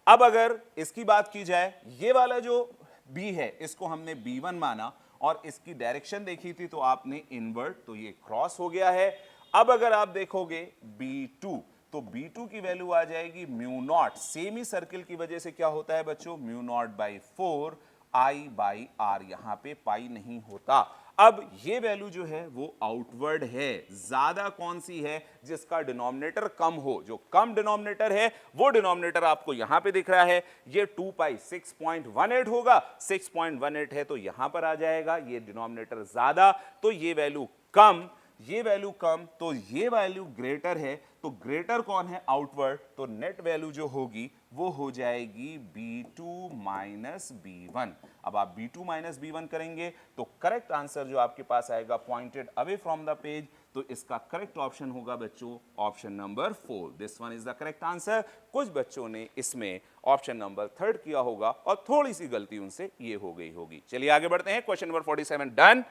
अब अगर इसकी बात की जाए, ये वाला जो b है इसको हमने b1 माना और इसकी डायरेक्शन देखी थी तो आपने इनवर्ट, तो ये क्रॉस हो गया है। अब अगर आप देखोगे b2 तो b2 की वैल्यू आ जाएगी म्यू नॉट, सेमी सर्किल की वजह से क्या होता है बच्चों, mu naught by 4 I by R, यहां पे पाई नहीं होता। अब ये वैल्यू जो है वो आउटवर्ड है, ज्यादा कौन सी है, जिसका डिनोमिनेटर कम हो, जो कम डिनोमिनेटर है वो डिनोमिनेटर आपको यहां पे दिख रहा है, ये 2 पाई 6.18 होगा, 6.18 है तो यहां पर आ जाएगा, ये डिनोमिनेटर ज्यादा तो ये वैल्यू कम, ये वैल्यू कम तो ये वैल्यू ग्रेटर है, तो ग्रेटर कौन है, आउटवर्ड, तो नेट वैल्यू जो होगी वो हो जाएगी b2 माइनस b1। अब आप b2 माइनस b1 करेंगे तो करेक्ट आंसर जो आपके पास आएगा pointed away from the page, तो इसका करेक्ट ऑप्शन होगा बच्चों option number 4। This one is the correct answer. कुछ बच्चों ने इसमें ऑप्शन नंबर 3 किया होगा और थोड़ी सी गलती उनसे ये हो गई होगी। चलिए आगे बढ़ते हैं, question number 47 done.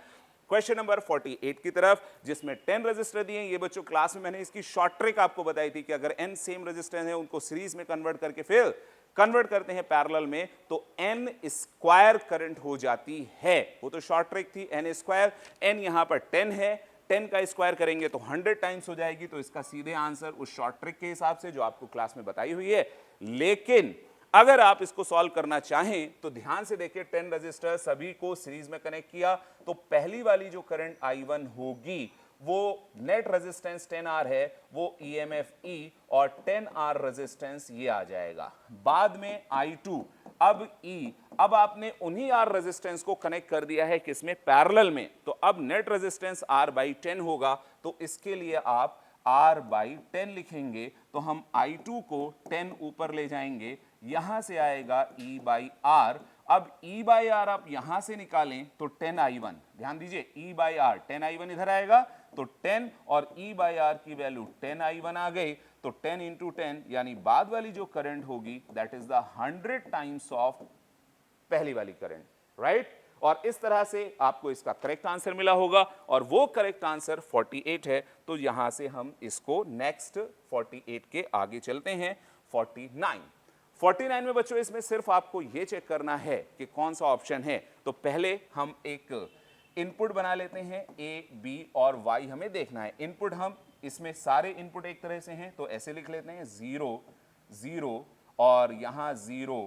Question number 48 की तरफ, जिसमें 10 रजिस्टर दिए हैं। ये बच्चों क्लास में मैंने इसकी शॉर्ट ट्रिक आपको बताई थी कि अगर n सेम रजिस्टर है उनको सीरीज में कन्वर्ट करके फिर कन्वर्ट करते हैं पैरेलल में तो n स्क्वायर करंट हो जाती है। वो तो शॉर्ट ट्रिक थी, n स्क्वायर, n यहां पर 10 है, 10 का स्क्वायर करेंगे तो 100 टाइम्स हो जाएगी, तो इसका सीधे आंसर उस शॉर्ट ट्रिक के हिसाब से जो आपको क्लास में बताई हुई है। लेकिन अगर आप इसको सॉल्व करना चाहें तो ध्यान से देखिए, 10 रजिस्टर सभी को सीरीज में कनेक्ट किया तो पहली वाली जो करंट I1 होगी वो नेट रेजिस्टेंस 10R है, वो EMF E और 10R रेजिस्टेंस ये आ जाएगा। बाद में I2, अब E, अब आपने उन्हीं R रेजिस्टेंस को कनेक्ट कर दिया है किसमें, पैरेलल में, तो अब नेट रेजिस्टेंस R बाई 10 होगा, तो इसके लिए आप R बाई 10 लिखेंगे, तो हम I2 को 10 ऊपर ले जाएंगे, यहां से आएगा E बाई आर। अब E बाई आर आप यहां से निकालें तो 10I1, ध्यान दीजिए E बाई आर 10I1 इधर आएगा तो 10 और E बाई आर की वैल्यू 10I1 आ गई, तो 10 इंटू 10 यानी बाद वाली जो करंट होगी that is the 100 times of पहली वाली करंट, राइट। और इस तरह से आपको इसका करेक्ट आंसर मिला होगा और वो करेक्ट आंसर 48 है, तो यहां से हम इसको नेक्स्ट 48 के आगे चलते हैं। 49 में बच्चों इसमें सिर्फ आपको ये चेक करना है कि कौन सा ऑप्शन है, तो पहले हम एक इनपुट बना लेते हैं, A, B और Y हमें देखना है। इनपुट हम इसमें सारे इनपुट एक तरह से हैं तो ऐसे लिख लेते हैं 0 0 और यहां 0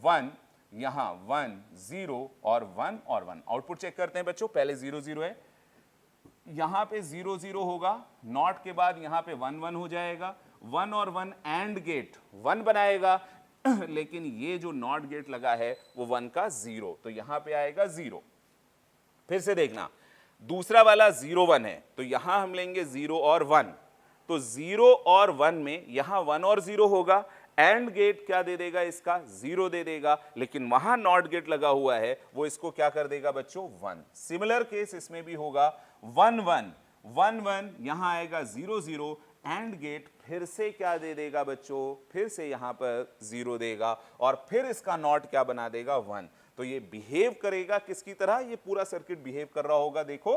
1, यहां 1 0 और 1 और 1। आउटपुट चेक करते हैं बच्चों, पहले 0 0 है, यहां पे 0 0 होगा, नॉट के बाद यहां पे 1 1 हो जाएगा, 1 और 1 एंड गेट 1 बनाएगा लेकिन ये जो नॉट गेट लगा है वो 1 का 0, तो यहां पे आएगा 0। फिर से देखना, दूसरा वाला 0 1 है तो यहां हम लेंगे 0 और 1, तो 0 और 1 में यहां 1 और 0 होगा, एंड गेट क्या दे देगा, इसका 0 दे देगा, लेकिन वहां नॉट गेट लगा हुआ है वो इसको क्या कर देगा बच्चों 1। सिमिलर केस इसमें भी होगा, 1 1 1 1 यहां आएगा 0 0, एंड गेट फिर से क्या दे देगा बच्चों, फिर से यहां पर 0 देगा और फिर इसका नॉट क्या बना देगा 1। तो ये बिहेव करेगा किसकी तरह, ये पूरा सर्किट बिहेव कर रहा होगा देखो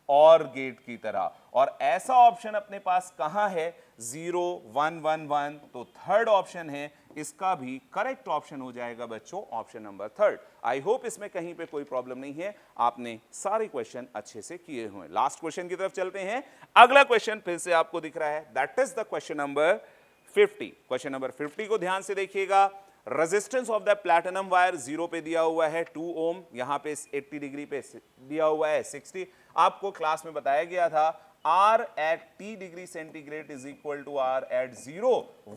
और गेट की तरह। और ऐसा ऑप्शन अपने पास कहां है, 0 1 1 1, तो थर्ड ऑप्शन है, इसका भी करेक्ट ऑप्शन हो जाएगा बच्चों ऑप्शन नंबर 3। आई होप इसमें कहीं पे कोई प्रॉब्लम नहीं है, आपने सारे क्वेश्चन अच्छे से किए हुए। लास्ट क्वेश्चन की तरफ चलते हैं। अगला क्वेश्चन फिर से आपको दिख रहा है, that is the question number 50। Question number 50 को ध्यान से देखिएगा। Resistance of the platinum wire 0 पे दिया हुआ है 2 ओम, यहां पे 80 डिग्री पे दिया हुआ है 60। आपको क्लास में बताया गया था R at T degree centigrade is equal to R at 0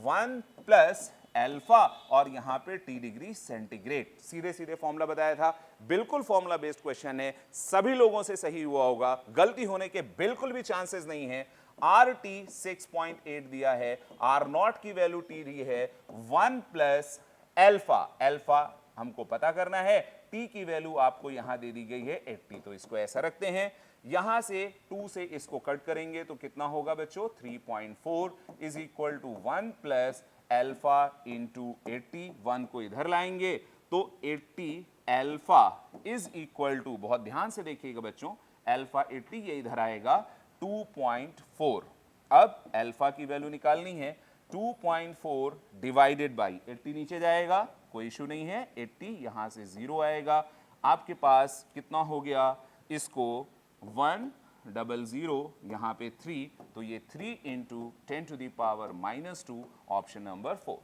1 plus alpha और यहां पे T डिग्री सेंटीग्रेड। सीधे सीधे फॉर्मूला बताया था, बिल्कुल फॉर्मूला बेस्ड क्वेश्चन है, सभी लोगों से सही हुआ होगा, गलती होने के बिल्कुल भी चांसेस नहीं है। RT 6.8 दिया है, R0 की वैल्यू T दी है 1 प्लस अल्फा, अल्फा हमको पता करना है, T की वैल्यू आपको यहां दे दी गई है 80, तो इसको ऐसा रखते हैं। यहां से 2 से इसको कट करेंगे तो कितना होगा बच्चों, 3.4 is equal to 1 plus alpha into 80, 1 को इधर लाएंगे तो 80 अल्फा इज इक्वल टू, बहुत ध्यान से देखिएगा बच्चों, अल्फा 80 ये इधर आएगा 2.4। अब अल्फा की वैल्यू निकालनी है 2.4 डिवाइडेड बाई 80 नीचे जाएगा, कोई इशू नहीं है, 80 यहां से 0 आएगा, आपके पास कितना हो गया, इसको 100 यहाँ पे 3, तो ये 3 into 10⁻⁻2 option number 4।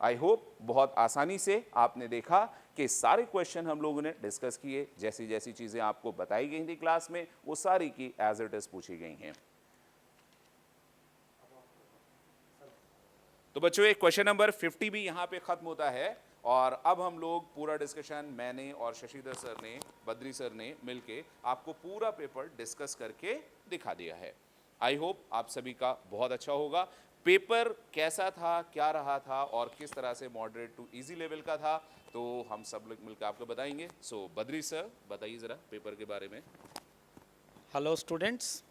I hope बहुत आसानी से आपने देखा कि सारे क्वेश्चन हम लोगों ने डिस्कस किए, जैसी जैसी चीजें आपको बताई गई थी क्लास में वो सारी की एज इट इज पूछी गई हैं। तो बच्चों एक क्वेश्चन नंबर 50 भी यहाँ पे खत्म होता है और अब हम लोग पूरा डिस्कशन मैंने और शशिधर सर ने, बद्री सर ने मिलके आपको पूरा पेपर डिस्कस करके दिखा दिया है। आई होप आप सभी का बहुत अच्छा होगा। पेपर कैसा था, क्या रहा था और किस तरह से मॉडरेट टू इजी लेवल का था, तो हम सब लोग मिलकर आपको बताएंगे। सो बद्री सर बताइए ज़रा पेपर के बारे में। हेलो स्टूडेंट्स,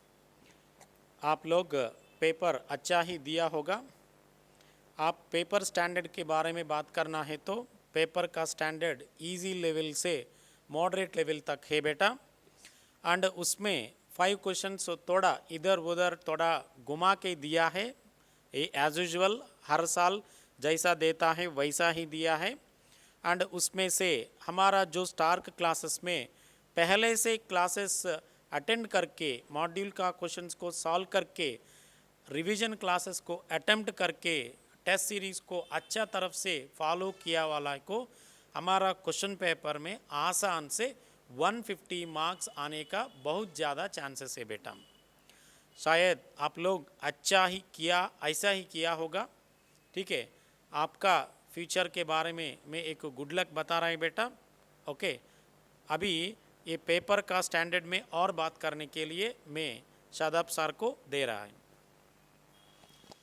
आप लोग पेपर अच्छा ही दिया होगा। आप पेपर स्टैंडर्ड के बारे में बात करना है तो पेपर का स्टैंडर्ड इजी लेवल से मॉडरेट लेवल तक है बेटा। एंड उसमें 5 क्वेश्चंस थोड़ा इधर उधर थोड़ा घुमा के दिया है, ये एज यूजुअल हर साल जैसा देता है वैसा ही दिया है। एंड उसमें से हमारा जो स्टार्क क्लासेस में पहले से क्लासेस अटेंड करके मॉड्यूल का क्वेश्चंस को सॉल्व करके रिवीजन क्लासेस को अटेम्प्ट करके टेस्ट सीरीज़ को अच्छा तरफ से फॉलो किया वाला को हमारा क्वेश्चन पेपर में आसान से 150 मार्क्स आने का बहुत ज़्यादा चांसेस है बेटा। शायद आप लोग अच्छा ही किया, ऐसा ही किया होगा। ठीक है, आपका फ्यूचर के बारे में मैं एक गुड लक बता रहा हूँ बेटा। ओके, अभी ये पेपर का स्टैंडर्ड में और बात करने के लिए मैं शादाब सर को दे रहा है।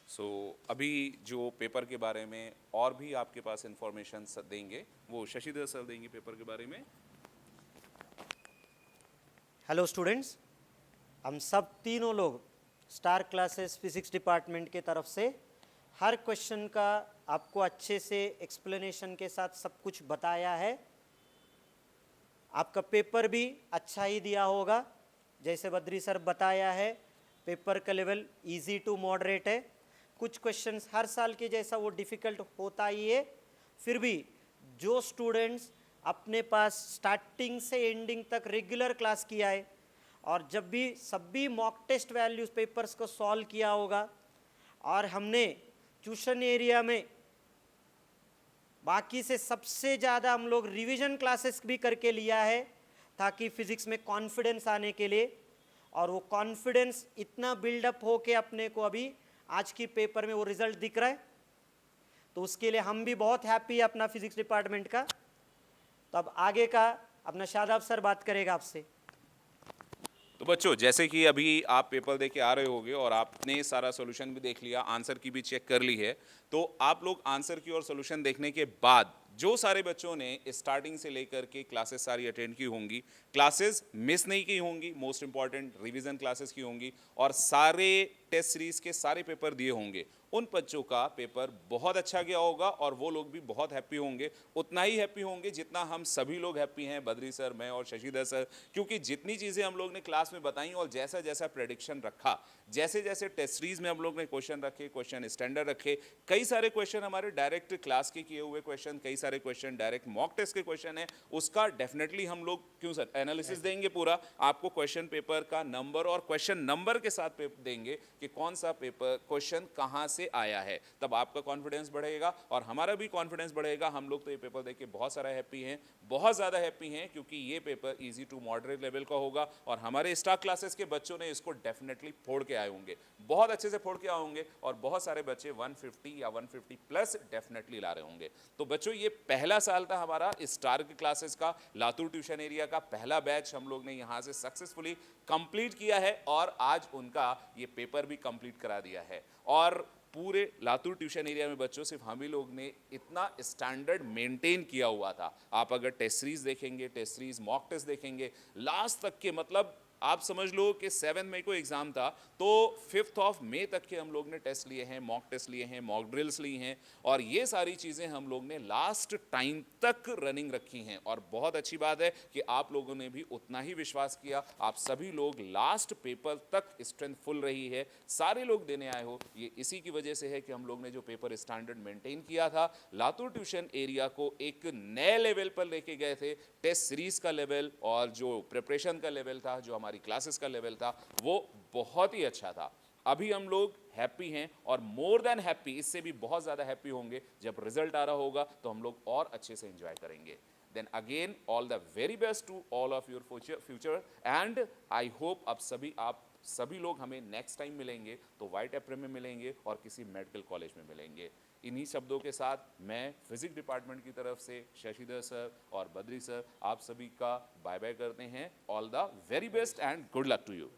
सो अभी जो पेपर के बारे में और भी आपके पास इंफॉर्मेशन देंगे वो शशिधर सर देंगे पेपर के बारे में। हेलो स्टूडेंट्स, हम सब तीनों लोग स्टार क्लासेस फिजिक्स डिपार्टमेंट के तरफ से हर क्वेश्चन का आपको अच्छे से एक्सप्लेनेशन के साथ सब कुछ बताया है। आपका पेपर भी अच्छा ही दिया होगा, जैसे बद्री सर बताया है पेपर का लेवल इजी टू मॉडरेट है। कुछ क्वेश्चंस हर साल के जैसा वो डिफ़िकल्ट होता ही है, फिर भी जो स्टूडेंट्स अपने पास स्टार्टिंग से एंडिंग तक रेगुलर क्लास किया है और जब भी सभी मॉक टेस्ट वैल्यूज पेपर्स को सॉल्व किया होगा और हमने ट्यूशन एरिया में बाकी से सबसे ज़्यादा हम लोग रिवीजन क्लासेस भी करके लिया है ताकि फिज़िक्स में कॉन्फिडेंस आने के लिए, और वो कॉन्फिडेंस इतना बिल्डअप हो के अपने को अभी आज की पेपर में वो रिज़ल्ट दिख रहा है। तो उसके लिए हम भी बहुत हैप्पी है अपना फिज़िक्स डिपार्टमेंट का। तो अब आगे का अपना शादाब सर बात करेगा आपसे। तो बच्चों जैसे कि अभी आप पेपर दे के आ रहे होगे और आपने सारा सॉल्यूशन भी देख लिया, आंसर की भी चेक कर ली है, तो आप लोग आंसर की और सॉल्यूशन देखने के बाद जो सारे बच्चों ने स्टार्टिंग से लेकर के क्लासेस सारी अटेंड की होंगी, क्लासेस मिस नहीं की होंगी, मोस्ट इंपॉर्टेंट रिवीजन क्लासेस की होंगी और सारे टेस्ट सीरीज के सारे पेपर दिए होंगे, उन बच्चों का पेपर बहुत अच्छा गया होगा और वो लोग भी बहुत हैप्पी होंगे। उतना ही हैप्पी होंगे जितना हम सभी लोग हैप्पी हैं, बद्री सर, मैं और शशिधर सर, क्योंकि जितनी चीज़ें हम लोग ने क्लास में बताई और जैसा जैसा प्रेडिक्शन रखा, जैसे जैसे टेस्ट सीरीज में हम लोग ने क्वेश्चन रखे, क्वेश्चन स्टैंडर्ड रखे, कई सारे क्वेश्चन हमारे डायरेक्ट क्लास के किए हुए क्वेश्चन, कई सारे क्वेश्चन डायरेक्ट मॉक टेस्ट के क्वेश्चन है, उसका डेफिनेटली हम लोग क्यों सर एनालिसिस देंगे पूरा आपको, क्वेश्चन पेपर का नंबर और क्वेश्चन नंबर के साथ देंगे कि कौन सा पेपर क्वेश्चन कहाँ से आया है, तब आपका कॉन्फिडेंस बढ़ेगा और हमारा भी कॉन्फिडेंस बढ़ेगा। हम लोग तो ये पेपर देख के बहुत सारा हैप्पी हैं, बहुत ज़्यादा हैप्पी हैं, क्योंकि ये paper easy to moderate level का होगा और हमारे स्टार क्लासेस के बच्चों ने इसको डेफिनेटली फोड़ के आए होंगे, बहुत अच्छे से फोड़ के आए होंगे और बहुत सारे बच्चे 150 या 150 प्लस डेफिनेटली ला रहे होंगे। तो बच्चों ये पहला साल था हमारा स्टार के क्लासेस का, लातूर ट्यूशन एरिया का पहला बैच हम लोग ने यहाँ से सक्सेसफुली कंप्लीट किया है और आज उनका ये पेपर भी कंप्लीट करा दिया है। और पूरे लातूर ट्यूशन एरिया में बच्चों सिर्फ हम ही लोग ने इतना स्टैंडर्ड मेंटेन किया हुआ था। आप अगर टेस्ट सीरीज देखेंगे, टेस्ट सीरीज मॉक टेस्ट देखेंगे, लास्ट तक के मतलब आप समझ लो कि 7 मई को एग्ज़ाम था, तो 5 ऑफ मई तक के हम लोग ने टेस्ट लिए हैं, मॉक टेस्ट लिए हैं, मॉक ड्रिल्स ली हैं, और ये सारी चीज़ें हम लोग ने लास्ट टाइम तक रनिंग रखी हैं। और बहुत अच्छी बात है कि आप लोगों ने भी उतना ही विश्वास किया। आप सभी लोग लास्ट पेपर तक स्ट्रेंथ फुल रही है, सारे लोग देने आए हो। ये इसी की वजह से है कि हम लोग ने जो पेपर स्टैंडर्ड मेंटेन किया था, लातूर ट्यूशन एरिया को एक नए लेवल पर लेके गए थे। टेस्ट सीरीज का लेवल और जो प्रिपरेशन का लेवल था, जो हमारी क्लासेस का लेवल था, वो बहुत ही अच्छा था। अभी हम लोग हैप्पी हैं, और मोर देन हैप्पी, इससे भी बहुत ज़्यादा हैप्पी होंगे जब रिजल्ट आ रहा होगा, तो हम लोग और अच्छे से एंजॉय करेंगे। Then again all the very best to all of your future, and I hope आप सभी लोग हमें नेक्स्ट टाइम मिलेंगे तो वाइट एप्रिल में मिलेंगे और किसी मेडिकल कॉलेज में मिलेंगे। इन्हीं शब्दों के साथ मैं फिजिक्स डिपार्टमेंट की तरफ से शशिधर सर और बद्री सर आप सभी का बाय बाय करते हैं। All the very best and good luck to you.